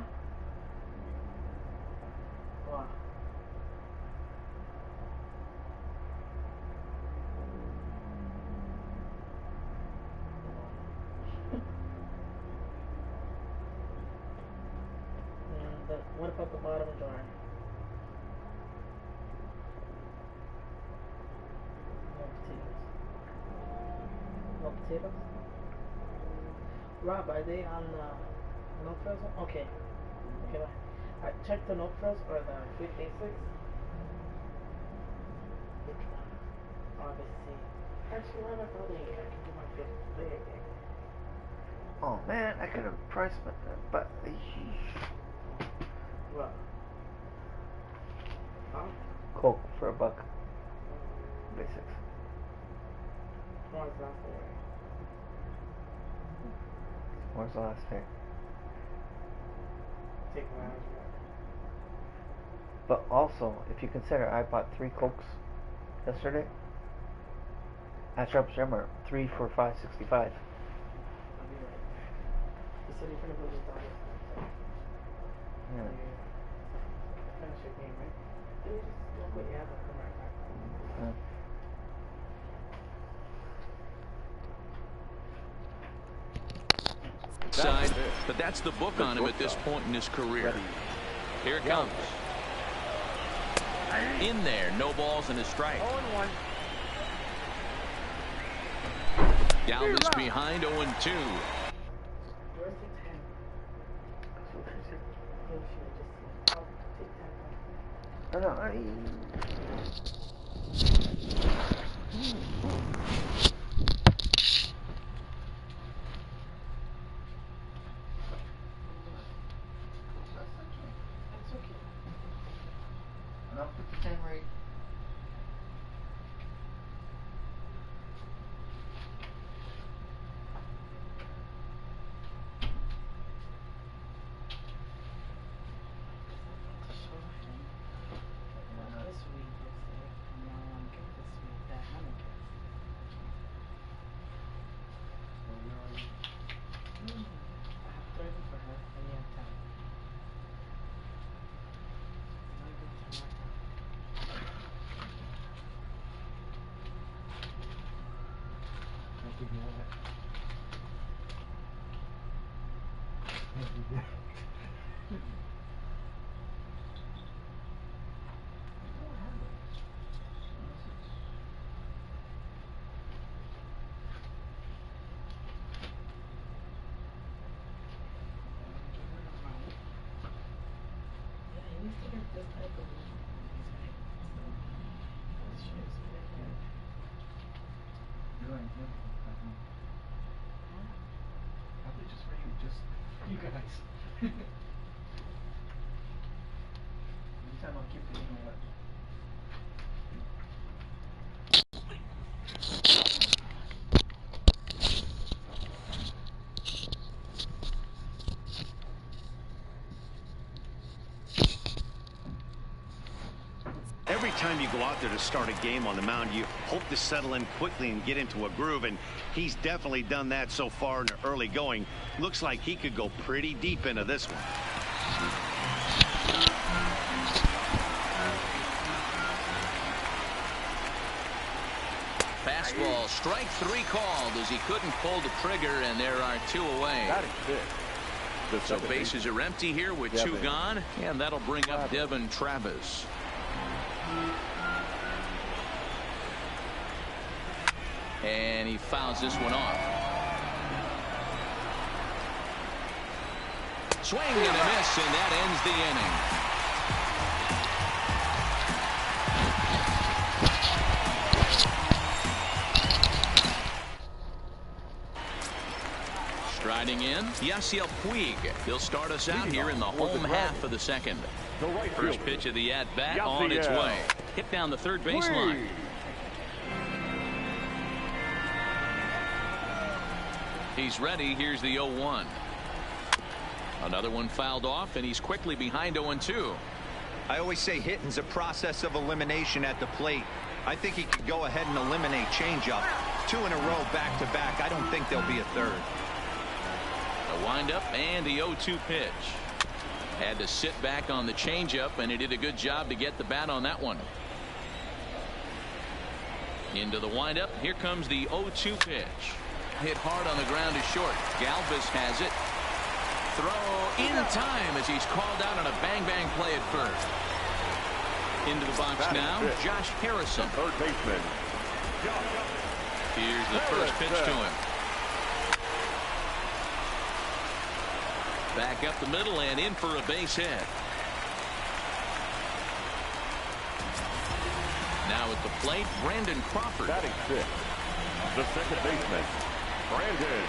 What? What about the bottom jar? No potatoes. No potatoes? Rob, are they on the no frills? Okay. Okay, bye. Check the no frills or the food basics. Which one? Obviously. Actually, why not go there? I can do my food later. Oh man, I could have priced it, but. What? Huh? Coke for $1. Basics. When's the last day? Where's the last day? Take management. But also, if you consider, I bought 3 Cokes yesterday. At Sharp Shimmer, 3 for $5.65. I'll be right. You said you're gonna put this down. Yeah. Finish your game, right? You just go put your hands up, come right back. Side, but that's the book on him at this point in his career. Here it comes. In there, no balls and a strike. 0-1. Galvis behind 0-2. Where's the 10? No, no, That's okay. And I'll put the 10 right. This week, looks like. And I want to get this week that many kids. I have 30 for her, and you have 10. Not good to mark out. Thank you, man. Thank you. Yeah, he needs to get this type of music. This shit is pretty good. Probably just for you, just you guys. Anytime I'll keep it, you know what? Every time you go out there to start a game on the mound, you hope to settle in quickly and get into a groove, and he's definitely done that so far in the early going. Looks like he could go pretty deep into this one. fastball. Strike 3 called as he couldn't pull the trigger, and there are 2 away. So bases are empty here with 2 gone, and that'll bring up Devin Travis. And he fouls this one off. Swing and a miss, and that ends the inning. Striding in, Yasiel Puig. He'll start us out here in the home half of the second. First pitch of the at-bat on its way. Hit down the third baseline. He's ready. Here's the 0-1. Another one fouled off, and he's quickly behind 0-2. I always say hitting's a process of elimination at the plate. I think he could go ahead and eliminate changeup. 2 in a row back-to-back. I don't think there'll be a third. A windup and the 0-2 pitch. Had to sit back on the changeup, and he did a good job to get the bat on that one. Into the windup. Here comes the 0-2 pitch. Hit hard on the ground is short. Galvis has it. Throw in time as he's called out on a bang-bang play at first. Into the box now, Josh Harrison. Third baseman. Here's the first pitch to him. Back up the middle and in for a base hit. Now at the plate, Brandon Crawford. Batting 6. The second baseman, Brandon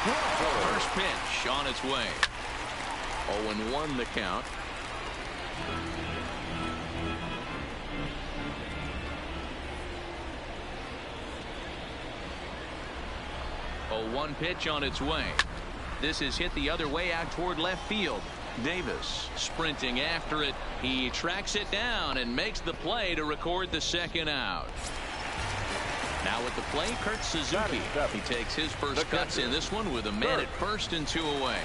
Crawford. First pitch on its way. 0-1 the count. One pitch on its way. This is hit the other way out toward left field. Davis sprinting after it. He tracks it down and makes the play to record the second out. Now at the plate, Kurt Suzuki. He takes his first cuts in this one with a man at first and 2 away.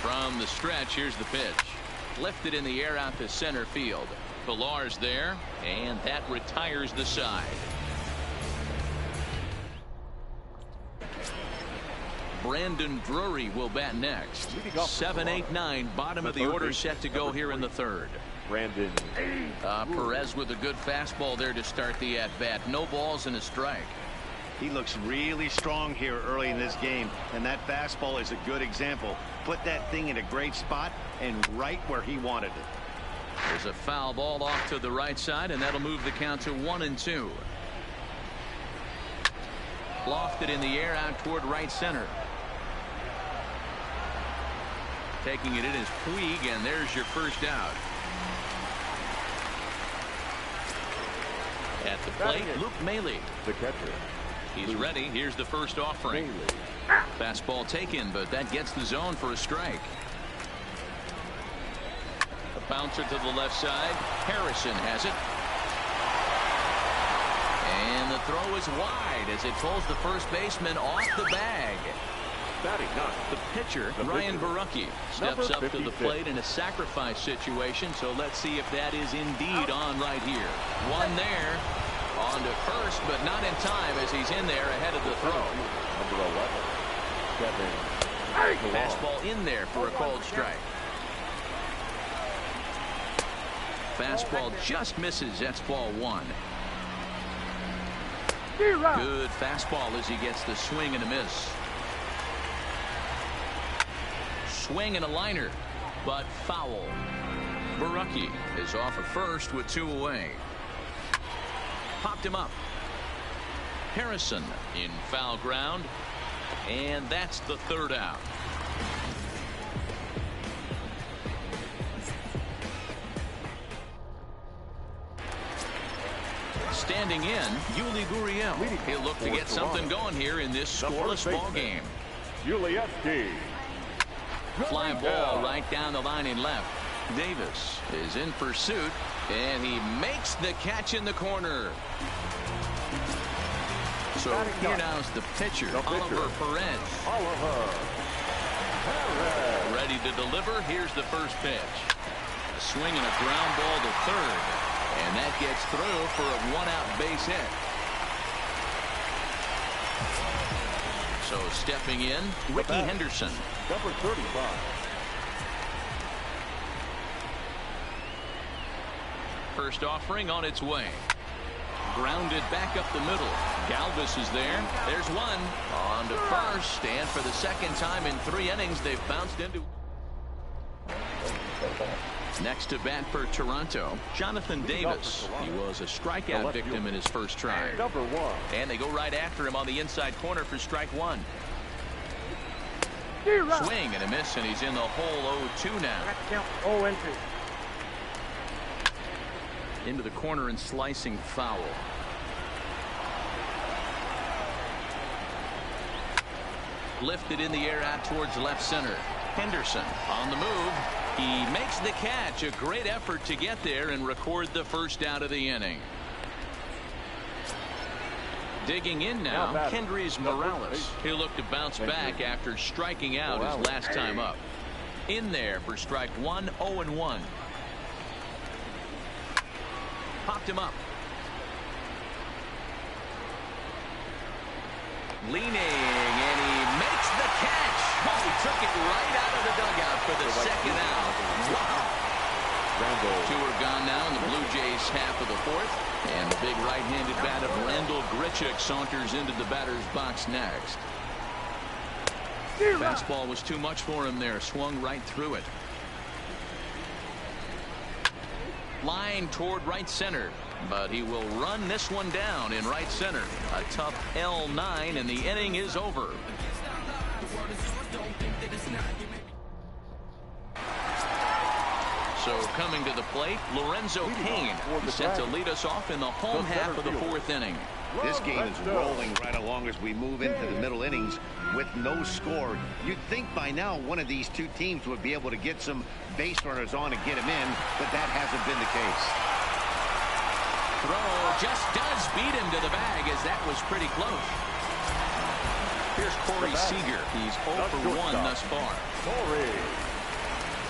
From the stretch, here's the pitch. Lifted in the air out to center field. Pillar's there, and that retires the side. Brandon Drury will bat next. 7, 8, 9, bottom of the order set to go here in the third. Brandon Perez with a good fastball there to start the at-bat. No balls and a strike. He looks really strong here early in this game, and that fastball is a good example. Put that thing in a great spot and right where he wanted it. There's a foul ball off to the right side, and that'll move the count to 1-2. Lofted in the air out toward right center. Taking it in is Puig, and there's your first out. At the plate, Luke Maile. The catcher. He's ready. Here's the first offering. Fastball taken, but that gets the zone for a strike. A bouncer to the left side. Harrison has it. And the throw is wide as it pulls the first baseman off the bag. The pitcher, Ryan Barucki, steps up to the plate in a sacrifice situation, so let's see if that is indeed on right here. One there, on to first, but not in time as he's in there ahead of the throw. Number 11, fastball in there for a cold strike. Fastball just misses. That's ball 1. Good fastball as he gets the swing and a miss. Swing and a liner, but foul. Barucki is off at first with 2 away. Popped him up. Harrison in foul ground, and that's the third out. Standing in, Yuli Gurriel. He'll look to get something going here in this scoreless ball game. Yulieski. Fly ball right down the line in left. Davis is in pursuit, and he makes the catch in the corner. So here now's the pitcher, Oliver Perez. Ready to deliver. Here's the first pitch. A swing and a ground ball to third. And that gets through for a one-out base hit. So stepping in, Ricky Henderson. Number 35. First offering on its way. Grounded back up the middle. Galvis is there. There's one. On to first. And for the second time in 3 innings, they've bounced into. Next to bat for Toronto, Jonathan Davis. He was a strikeout victim in his first try. Number 1. And they go right after him on the inside corner for strike 1. Swing and a miss, and he's in the hole 0-2 now. Into the corner and slicing foul. Lifted in the air out towards left center. Henderson on the move. He makes the catch. A great effort to get there and record the first out of the inning. Digging in now, Kendrys Morales. He'll look to bounce back after striking out his last time up. In there for strike 1, 0-1. Popped him up. Leaning, and he makes the catch. Oh, he took it right out of the dugout for the second out. Wow. 2 are gone now in the Blue Jays half of the 4th. And the big right-handed bat of Randall Grichuk saunters into the batter's box next. Fastball was too much for him there. Swung right through it. Line toward right center, but he will run this one down in right center. A tough L9, and the inning is over. So coming to the plate, Lorenzo Cain set to lead us off in the home half of the 4th inning. This game is rolling right along as we move into the middle innings with no score. You'd think by now one of these 2 teams would be able to get some base runners on and get them in, but that hasn't been the case. Throw just does beat him to the bag, as that was pretty close. Here's Corey Seager. He's 0 for 1 thus far.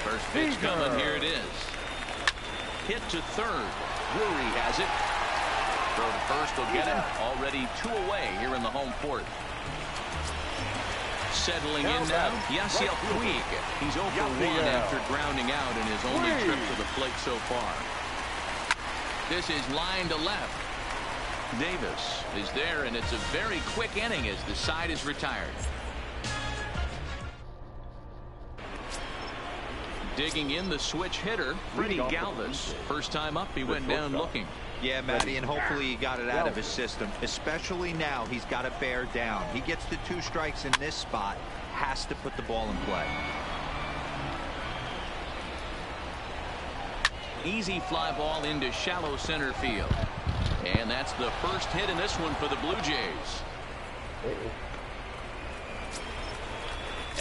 First pitch coming. Here it is. Hit to third. Drury has it. Throw to first will get him. Already 2 away here in the home 4th. Settling in now, Yasiel Puig. He's 0 for 1 after grounding out in his only trip to the plate so far. This is line to left. Davis is there, and it's a very quick inning as the side is retired. Digging in the switch hitter, Freddie Galvis. First time up, he went down looking. Yeah, Matty, and hopefully he got it out of his system. Especially now, he's got to bear down. He gets the 2 strikes in this spot, has to put the ball in play. Easy fly ball into shallow center field. And that's the first hit in this one for the Blue Jays.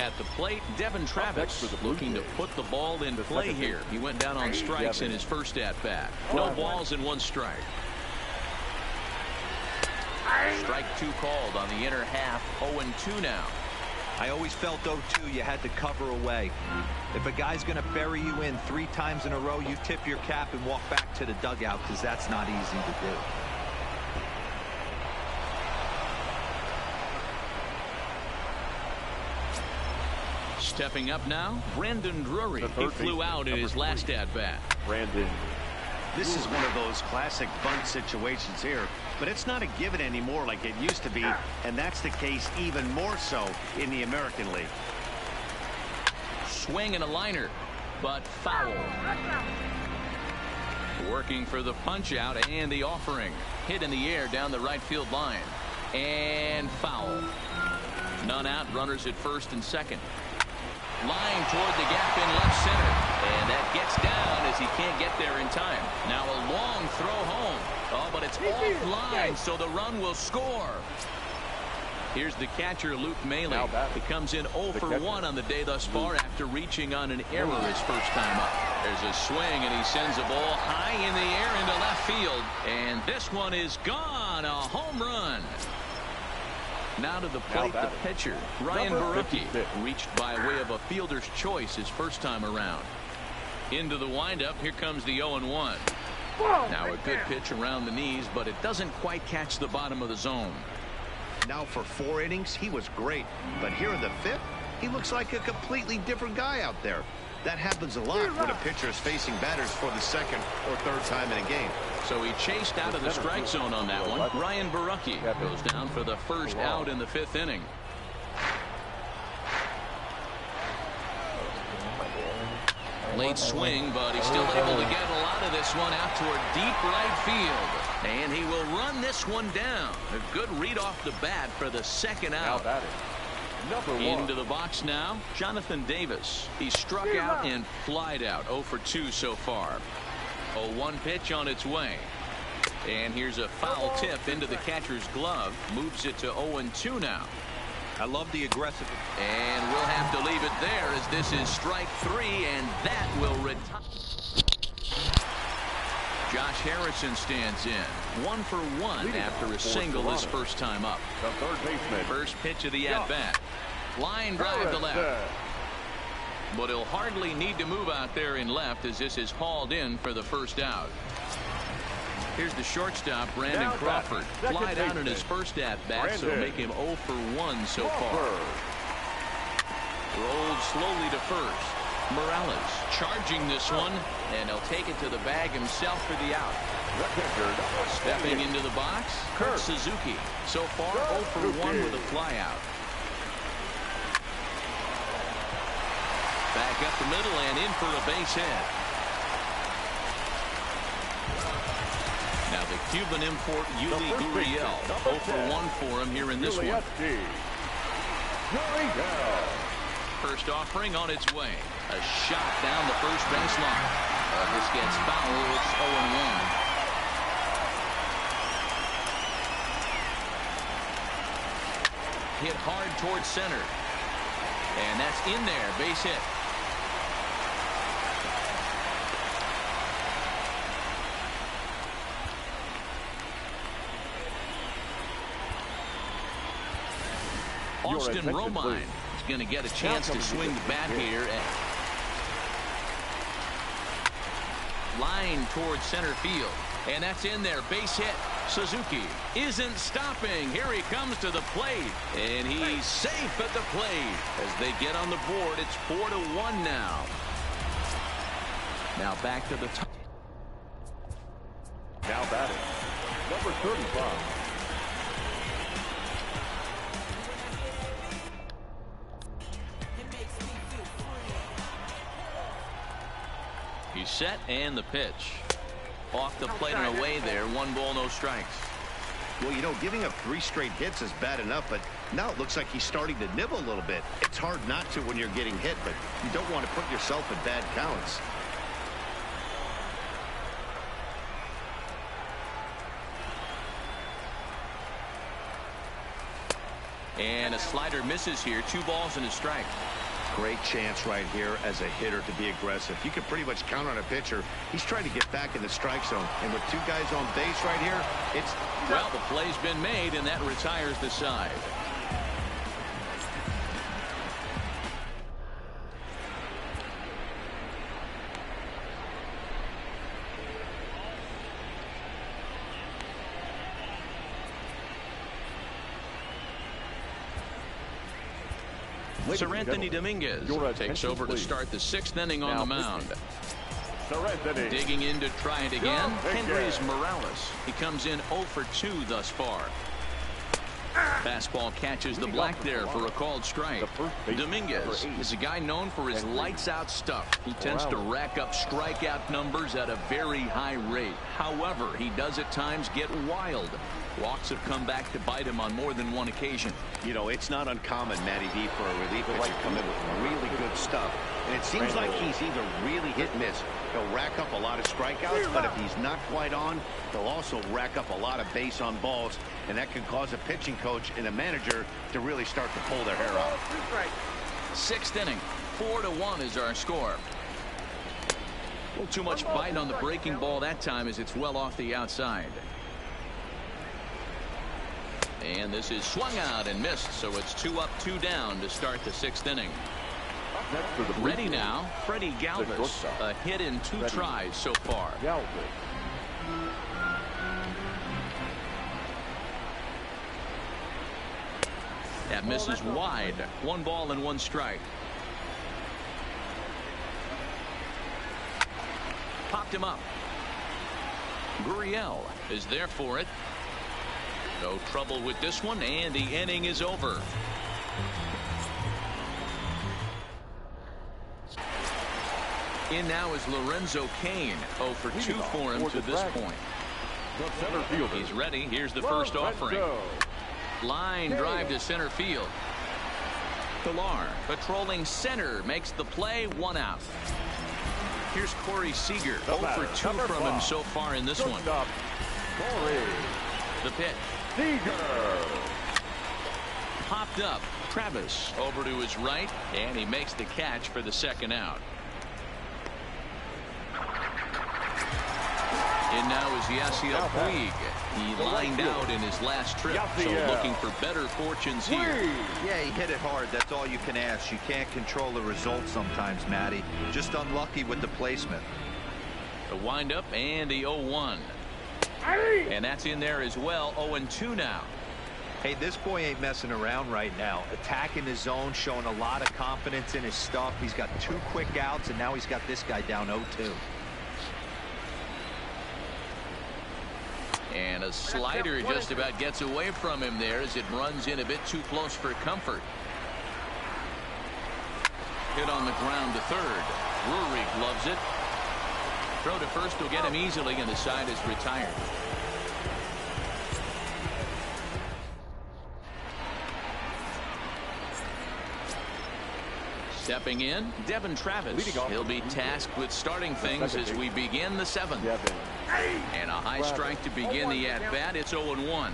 At the plate, Devin Travis looking to put the ball in play here. He went down on strikes in his first at-bat. No balls and 1 strike. Strike 2 called on the inner half. 0-2 now. I always felt 0-2 you had to cover away. If a guy's going to bury you in 3 times in a row, you tip your cap and walk back to the dugout, because that's not easy to do. Stepping up now, Brandon Drury. He flew out in his last at-bat. This is one of those classic bunt situations here, but it's not a given anymore like it used to be, and that's the case even more so in the American League. Swing and a liner, but foul. Working for the punch out and the offering. Hit in the air down the right field line. And foul. None out, runners at first and second. Line toward the gap in left center. And that gets down as he can't get there in time. Now a long throw home. Oh, but it's offline, so the run will score. Here's the catcher, Luke Maile. He comes in 0 for 1 on the day thus far after reaching on an error his first time up. There's a swing, and he sends a ball high in the air into left field. And this one is gone. A home run. Now to the plate, the pitcher, Ryan Barucki, reached by way of a fielder's choice his first time around. Into the windup, here comes the 0-1. Now a good pitch around the knees, but it doesn't quite catch the bottom of the zone. Now for 4 innings, he was great. But here in the 5th, he looks like a completely different guy out there. That happens a lot when a pitcher is facing batters for the 2nd or 3rd time in a game. So he chased out of the strike zone on that one. Ryan Barucki goes down for the first out in the 5th inning. Late swing, but he's still able to get a lot of this one out toward deep right field. And he will run this one down. A good read off the bat for the 2nd out. Into the box now, Jonathan Davis. He struck out and flied out. 0 for 2 so far. 0-1 pitch on its way. And here's a foul tip into the catcher's glove. Moves it to 0-2 now. I love the aggressive. And we'll have to leave it there as this is strike 3, and that will retire. Josh Harrison stands in. 1 for 1 after a single his first time up. The third baseman. First pitch of the at-bat. Line drive to left. But he'll hardly need to move out there in left as this is hauled in for the first out. Here's the shortstop, Brandon Crawford. Flied out in his first at-bat, so make him 0 for 1 so far. Rolled slowly to first. Morales charging this one, and he'll take it to the bag himself for the out. Stepping into the box, Kurt Suzuki. So far, 0 for 1 with a flyout. Back up the middle and in for a base hit. Now the Cuban import Yuli Gurriel. 0 for 1 for him here in this one. First offering on its way. A shot down the first baseline. This gets foul. It's 0-1. Hit hard towards center. And that's in there. Base hit. Austin Romine is going to get a chance to swing the bat here. Line towards center field. And that's in there. Base hit. Suzuki isn't stopping. Here he comes to the plate. And he's safe at the plate. As they get on the board, it's 4-1 now. Now back to the top. Now batting, number 35. He's set and the pitch. Off the plate and away there. 1 ball, no strikes. Well, you know, giving up 3 straight hits is bad enough, but now it looks like he's starting to nibble a little bit. It's hard not to when you're getting hit, but you don't want to put yourself in bad counts. And a slider misses here. 2 balls and a strike. Great chance right here as a hitter to be aggressive. You can pretty much count on a pitcher. He's trying to get back in the strike zone. And with 2 guys on base right here, it's... Well, the play's been made, and that retires the side. Sir Anthony Dominguez takes over to start the 6th inning on the mound. Digging in to try it again, Kendrys Morales. He comes in 0 for 2 thus far. Fastball catches the black there for a called strike. Dominguez is a guy known for his lights-out stuff. He tends to rack up strikeout numbers at a very high rate. However, he does at times get wild. Walks have come back to bite him on more than one occasion. You know, it's not uncommon, Matty D, for a relief pitcher to come in with really good stuff. And it seems like he's either really hit and miss. He'll rack up a lot of strikeouts, but if he's not quite on, he'll also rack up a lot of base on balls, and that can cause a pitching coach and a manager to really start to pull their hair out. 6th inning, 4-1 is our score. A little too much bite on the breaking ball that time as it's well off the outside. And this is swung out and missed, so it's 2 up, 2 down to start the 6th inning. Ready now, Freddie Galvis. A hit in 2 tries so far. That misses wide. 1 ball and 1 strike. Popped him up. Gurriel is there for it. No trouble with this one, and the inning is over. In now is Lorenzo Cain. 0 for 2 for him to this point. He's ready. Here's the first offering. Line drive to center field. Pilar patrolling center makes the play. 1 out. Here's Corey Seager. 0 for 2 from him so far in this one. The pitch. Seager. Popped up. Travis over to his right, and he makes the catch for the 2nd out. In now is Yasiel Puig. He lined out in his last trip, so looking for better fortunes here. Yeah, he hit it hard. That's all you can ask. You can't control the result sometimes, Matty. Just unlucky with the placement. The windup and the 0-1. And that's in there as well. 0-2 now. Hey, this boy ain't messing around right now. Attacking his zone, showing a lot of confidence in his stuff. He's got 2 quick outs, and now he's got this guy down 0-2. And a slider just about gets away from him there as it runs in a bit too close for comfort. Hit on the ground to third. Drury gloves it. Throw to first will get him easily, and the side is retired. Stepping in, Devin Travis. He'll be tasked with starting things as we begin the 7th. And a high strike to begin the at-bat. It's 0-1.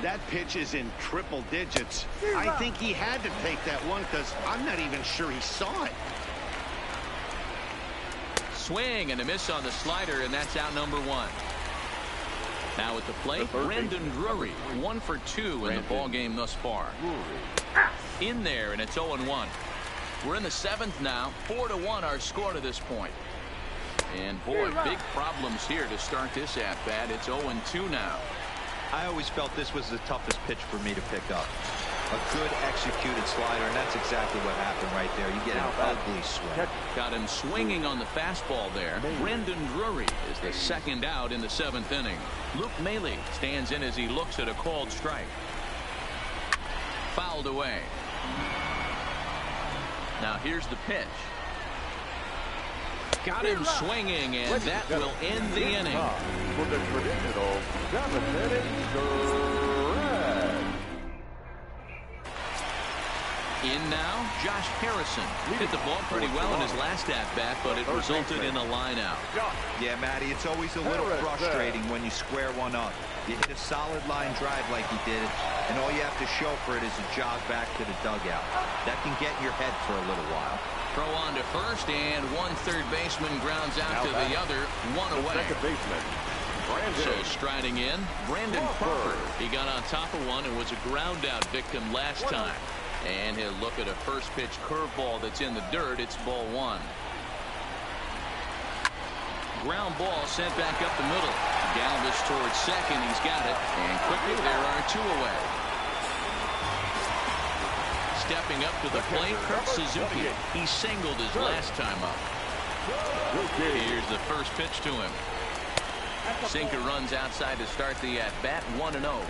That pitch is in triple digits. I think he had to take that one because I'm not even sure he saw it. Swing and a miss on the slider, and that's out number 1. Now at the plate, Brandon Drury. 1 for 2 in the ball game thus far. In there, and it's 0-1. We're in the 7th now. 4-1 our score to this point. And boy, big problems here to start this at-bat. It's 0-2 now. I always felt this was the toughest pitch for me to pick up. A good executed slider, and that's exactly what happened right there. You get an ugly swing. Got him swinging on the fastball there. Brandon Drury is the 2nd out in the 7th inning. Luke Maile stands in as he looks at a called strike. Fouled away. Now here's the pitch. Got him swinging, and that will end the inning. For the traditional 7th stretch. In now, Josh Harrison. Hit the ball pretty well in his last at-bat, but it resulted in a line out. Yeah, Matty, it's always a little frustrating when you square one up. You hit a solid line drive like he did, and all you have to show for it is a jog back to the dugout. That can get in your head for a little while. Throw on to first, and one third baseman grounds out to the other. 1 away. Second baseman. So striding in, Brandon Crawford. He got on top of one and was a ground out victim last time. And he'll look at a first pitch curveball that's in the dirt. It's ball 1. Ground ball sent back up the middle. Galvis towards second. He's got it. And quickly there are 2 away. Stepping up to the plate, Kurt Suzuki. He singled his last time up. Here's the first pitch to him. Sinker runs outside to start the at-bat. 1-0.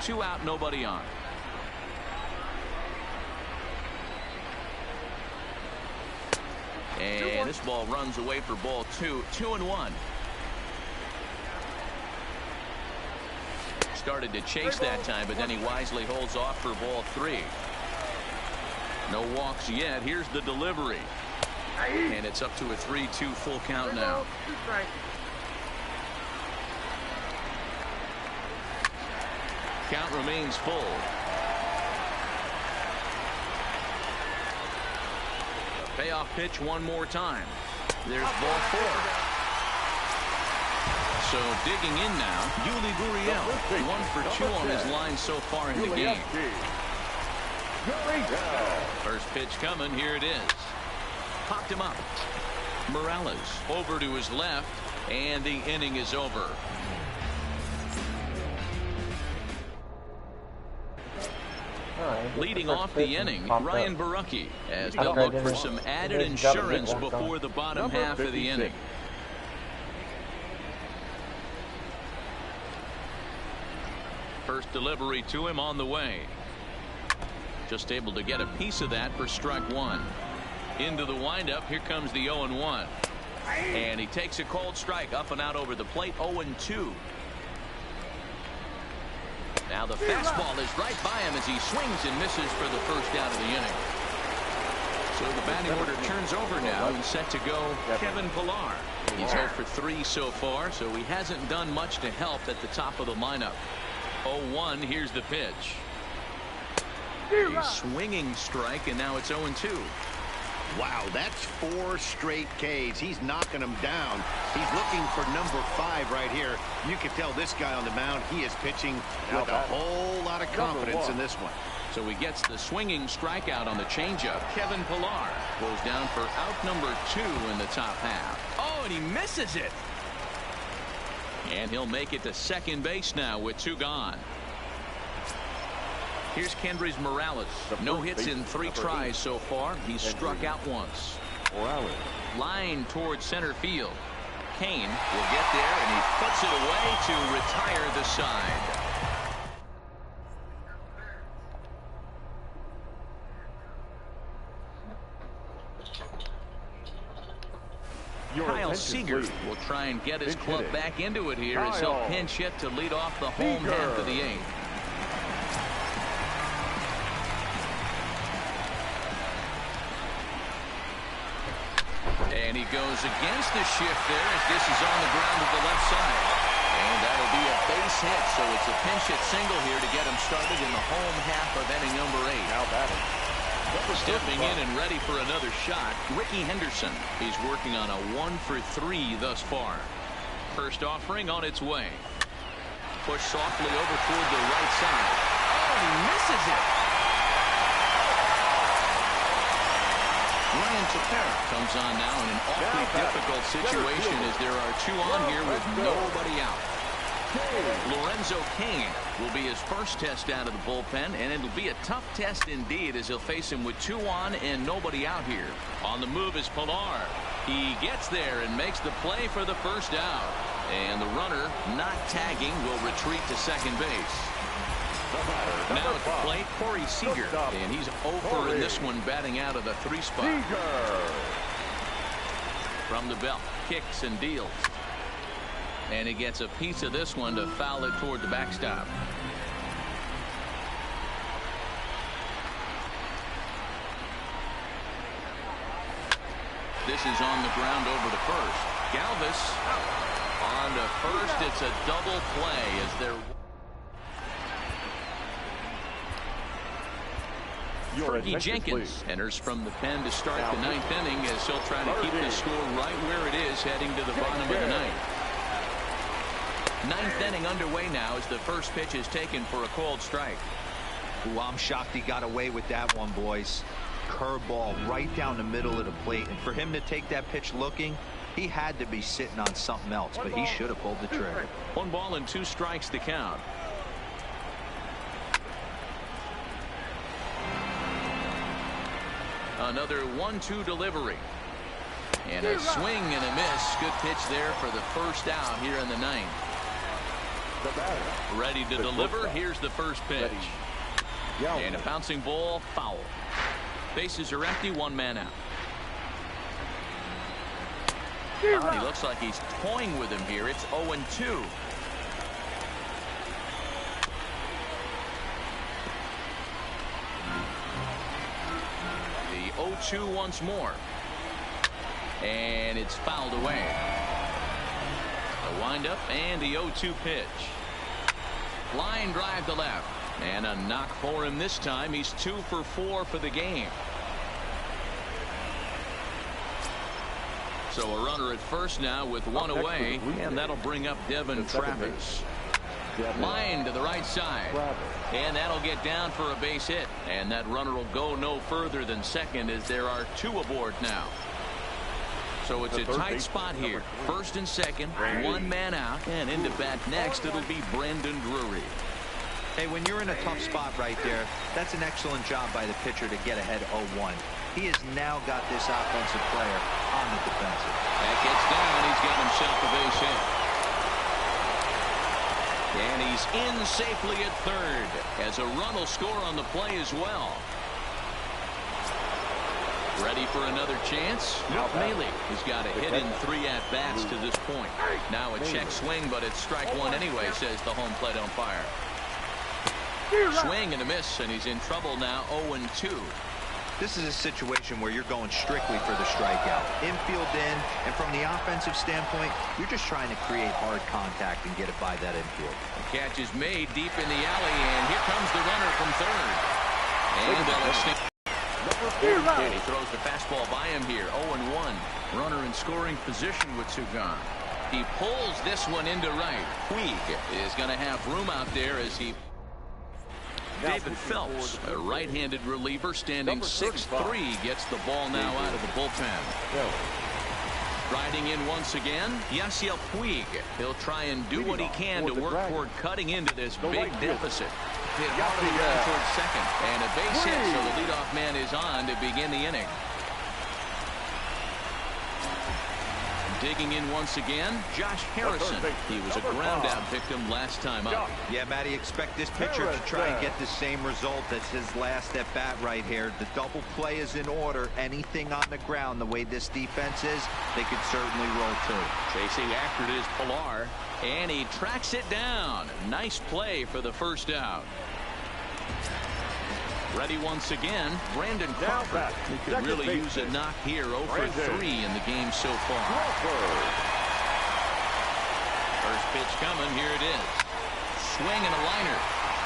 Two out, nobody on. And this ball runs away for ball 2. 2-1. Started to chase that time, but then he wisely holds off for ball 3. No walks yet. Here's the delivery. And it's up to a 3-2 full count now. Count remains full. A payoff pitch one more time. There's ball 4. So digging in now, Yuli Gurriel. 1 for 2 on his line so far in the game. First pitch coming. Here it is. popped him up. Morales over to his left, and the inning is over. Leading off the inning, Ryan Barucki, as they'll look for some added insurance before the bottom half of the inning. First delivery to him on the way. Just able to get a piece of that for strike one. Into the windup. Here comes the 0-1. And he takes a cold strike up and out over the plate. 0-2. Now the fastball is right by him as he swings and misses for the first out of the inning. So the batting order turns over now and set to go Kevin Pillar. He's 0 for 3 so far, so he hasn't done much to help at the top of the lineup. 0-1. Here's the pitch. A swinging strike, and now it's 0-2. Wow, that's 4 straight Ks. He's knocking them down. He's looking for number 5 right here. You can tell this guy on the mound, he is pitching with a whole lot of confidence in this one. So he gets the swinging strikeout on the changeup. Kevin Pillar goes down for out number 2 in the top half. Oh, and he misses it. And he'll make it to second base now with 2 gone. Here's Kendrys Morales. No hits in 3 tries so far. He's struck out once. Morales. Line towards center field. Kane will get there, and he puts it away to retire the side. Kyle Seager will try and get his club back into it here as he'll pinch hit to lead off the home half of the 8th. And he goes against the shift there as this is on the ground to the left side. And that'll be a base hit, so it's a pinch hit single here to get him started in the home half of inning number 8. Now batting. Stepping in and ready for another shot, Ricky Henderson. He's working on a 1 for 3 thus far. First offering on its way. Push softly over toward the right side. Oh, he misses it. Ryan Tepera comes on now in an awfully difficult situation as there are 2 on here with nobody out. Lorenzo Kane will be his first test out of the bullpen, and it'll be a tough test indeed as he'll face him with 2 on and nobody out here. On the move is Pillar. He gets there and makes the play for the first out. And the runner, not tagging, will retreat to second base. Now at the plate, Corey Seager, and he's over in this one, batting out of the 3 spot. From the belt, kicks and deals. And he gets a piece of this one to foul it toward the backstop. This is on the ground over to first. Galvis on to first. It's a double play as they're... Fergie Jenkins enters from the pen to start the 9th inning as he'll try to keep the score right where it is heading to the bottom of the 9th. 9th inning underway now as the first pitch is taken for a cold strike. Ooh, I'm shocked he got away with that one, boys. Curveball right down the middle of the plate, and for him to take that pitch looking, he had to be sitting on something else, but he should have pulled the trigger. 1 ball and 2 strikes to count. Another 1-2 delivery. And a swing and a miss. Good pitch there for the first out here in the 9th. Ready to deliver. Here's the first pitch. And a bouncing ball, foul. Bases are empty, 1 man out. He looks like he's toying with him here. It's 0-2. The 0-2 once more. And it's fouled away. The windup and the 0-2 pitch. Line drive to left. And a knock for him this time. He's 2 for 4 for the game. So a runner at first now with 1 away. And that'll bring up Devin Travis. Line to the right side. And that'll get down for a base hit. And that runner will go no further than second as there are 2 aboard now. So it's a tight spot here. First and second, one man out, and into bat next, it'll be Brandon Drury. Hey, when you're in a tough spot right there, that's an excellent job by the pitcher to get ahead 0-1. He has now got this offensive player on the defensive. That gets down. He's got himself a base hit. And he's in safely at third, as a run will score on the play as well. Ready for another chance? Neely has got a hit in 3 at-bats to this point. Now a check swing, but it's strike one anyway, says the home plate umpire. Swing and a miss, and he's in trouble now, 0-2. This is a situation where you're going strictly for the strikeout. Infield in, and from the offensive standpoint, you're just trying to create hard contact and get it by that infield. The catch is made deep in the alley, and here comes the runner from third. And they'll extend. And he throws the fastball by him here, 0-1. Runner in scoring position with Sugan. He pulls this one into right. Puig is going to have room out there as he... David Phelps, a right-handed reliever, standing 6'3", gets the ball now out of the bullpen. Riding in once again, Yasiel Puig. He'll try and do what he can to work toward cutting into this big deficit. Hit hard around towards second, and a base hit, so the leadoff man is on to begin the inning. Digging in once again, Josh Harrison. He was a ground-out victim last time up. Yeah, Matty, expect this pitcher to try and get the same result as his last at-bat right here. The double play is in order. Anything on the ground, the way this defense is, they could certainly roll too. Chasing after it is Pilar, and he tracks it down. Nice play for the first out. Ready once again, Brandon Crawford. He could really use a knock here. 0 for 3 in the game so far. First pitch coming. Here it is. Swing and a liner.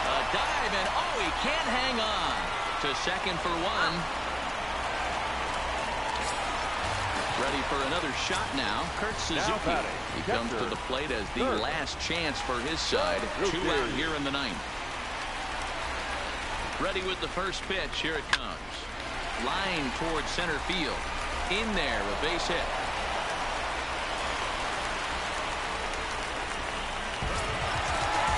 A dive, and oh, he can't hang on. To second for 1. Ready for another shot now. Kurt Suzuki. He comes to the plate as the last chance for his side. 2 out here in the 9th. Ready with the first pitch. Here it comes. Line towards center field. In there, a base hit.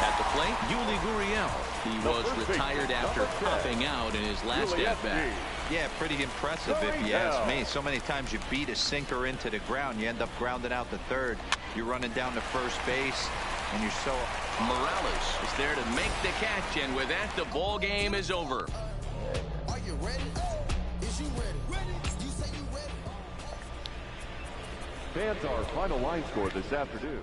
At the plate, Yuli Gurriel. He was retired after popping out in his last at-bat. Yeah, pretty impressive if you ask me. So many times you beat a sinker into the ground, you end up grounding out to third. You're running down to first base, and you're so... Morales is there to make the catch, and with that, the ball game is over. Are you ready? Is you ready? You say you ready? Fans, our final line score this afternoon.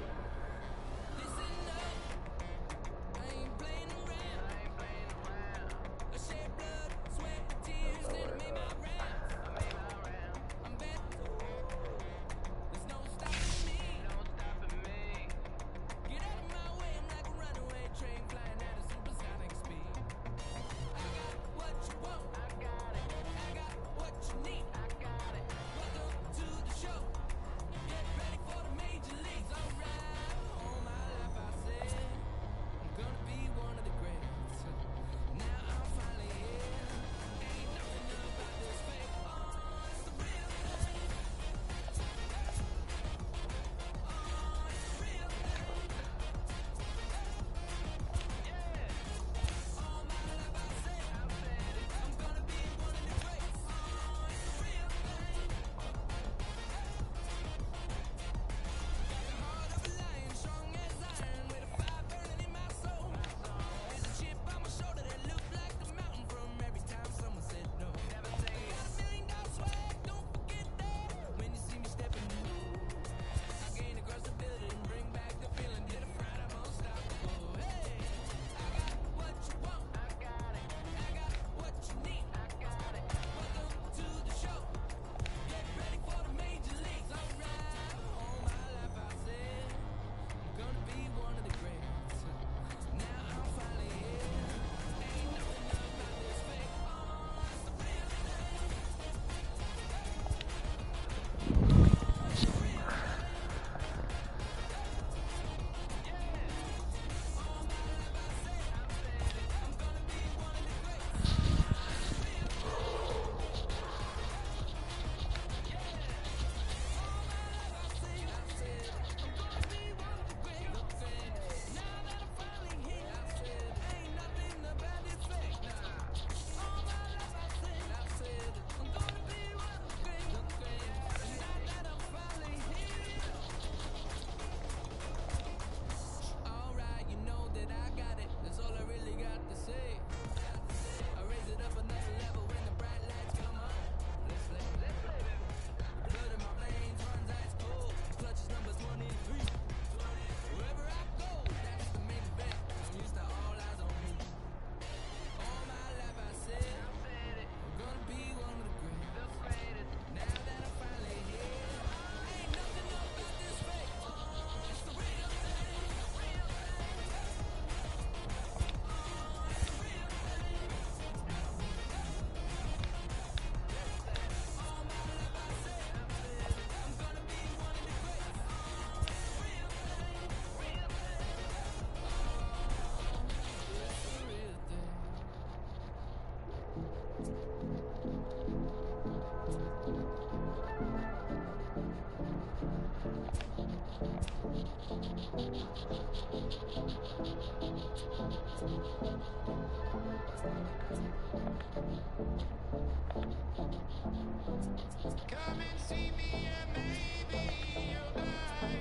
Come and see me and maybe you'll die.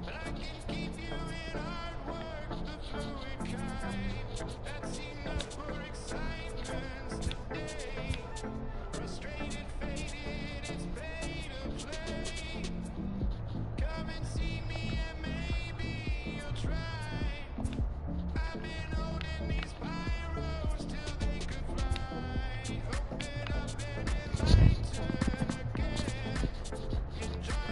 But I can keep you in artwork, the fluid kind. That's enough for excitement today. Frustrated, faded, it's pay to play. Come and see me and maybe you'll try. I've been holding these pyros till they could fly. Open up and enlighten again. Enjoy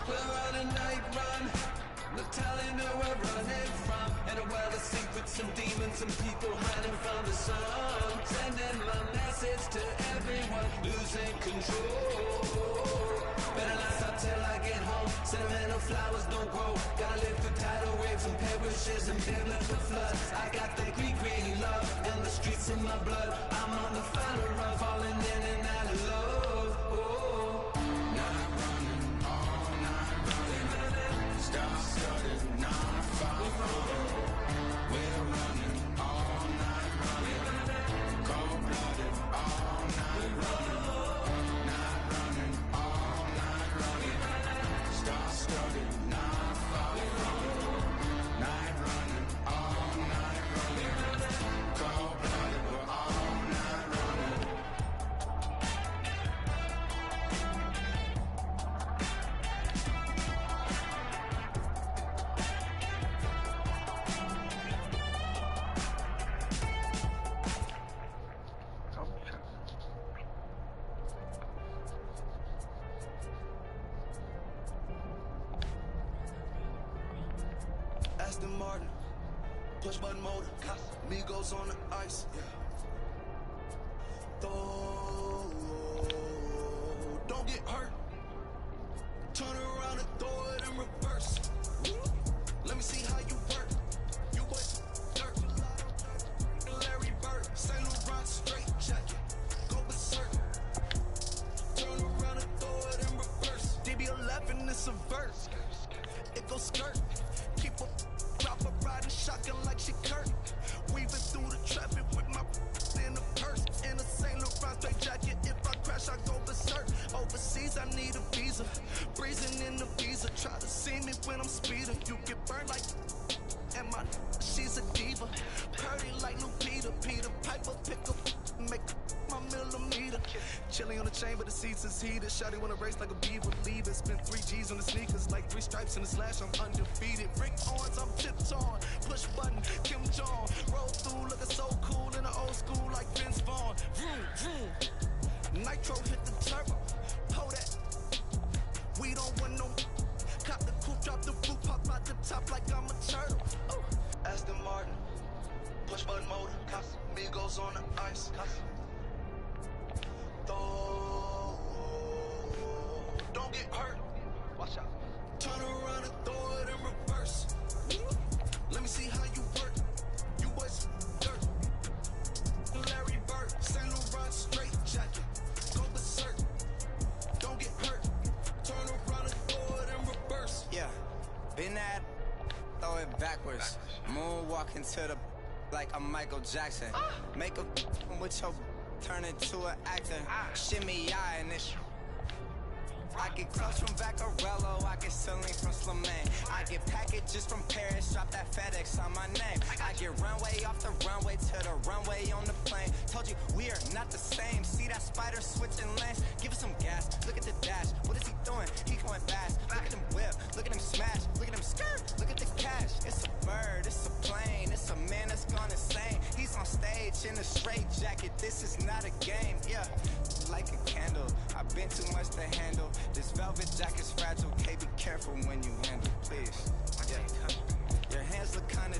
We're on a night run. No telling where we're running from. And a well of secrets, some demons, some people hiding from the sun. Sending my message to everyone, losing control. Better not stop till I get home. Sentimental flowers don't grow. Gotta live through tidal waves and perishes and biblical floods. I got the Greek green love in the streets of my blood. I'm on the final run, falling in and out of love. Oh. Night running, all night running. Star-studded, non-follow. We're running all night running. Cold-blooded, all night running. Night running, all night running. Star-studded, non-follow. Night running, all night running. Cold-blooded, we're all night running. Aston Martin, push button motor, Migos on the ice. Don't get hurt. Turn around and throw it in reverse. Let me see how you work. You was dirt. Larry Bird, St. Laurent straight jacket. Go berserk. Turn around and throw it in reverse. DB11 is a verse. It goes skirt. Keep a proper riding shotgun like she Kurt. Weaving through the traffic with my in the purse. In a St. Laurent straight jacket. If I crash, I go berserk. Overseas, I need a visa. Breezing in the visa. Try to see me when I'm speeding. You get burned like. And my she's a diva. Purdy like new Peter. Peter Piper pick up. Make my millimeter. Chilling on the chain, but the seats is heated. Shawty wanna race like a beaver. Leave it. Spend 3 G's on the sneakers. Like 3 stripes in the slash. I'm undefeated. Rick Owens, I'm tiptoeing. Push button, Kim Jong. Roll through, looking so cool in the old school like Vince Vaughn. Vroom, vroom. Nitro hit the turbo. Pull that. We don't want no. Cop the coupe, drop the roof, pop out the top like I'm a turtle. Oh. Aston Martin, push button motor. Migos on the ice. Don't get hurt. Watch out. Turn around and throw it in reverse. Let me see how you work. You was dirt. Larry Bird, St. Laurent straight jacket. Go berserk. Don't get hurt. Turn around and throw it in reverse. Yeah, been at, throw it backwards. Moonwalking to the like I'm Michael Jackson. Make a with your turn into an actor. Shimmy eye and this. I get clothes from Vaccarello, I get Celine from Slimane. I get packages from Paris, drop that FedEx on my name. I get runway off the runway to the runway on the plane. Told you we are not the same. See that spider switching lanes? Give it some gas. Look at the dash. What is he doing? He going fast. Look at him whip. Look at him smash. Look at him skirt. Look at the cash. It's a bird. It's a plane. It's a man that's gone insane. He's on stage in a straight jacket. This is not a game. Yeah, like a candle. I've been too much to handle. This velvet jacket's fragile. Hey, be careful when you handle, please. Yeah. Your hands look kinda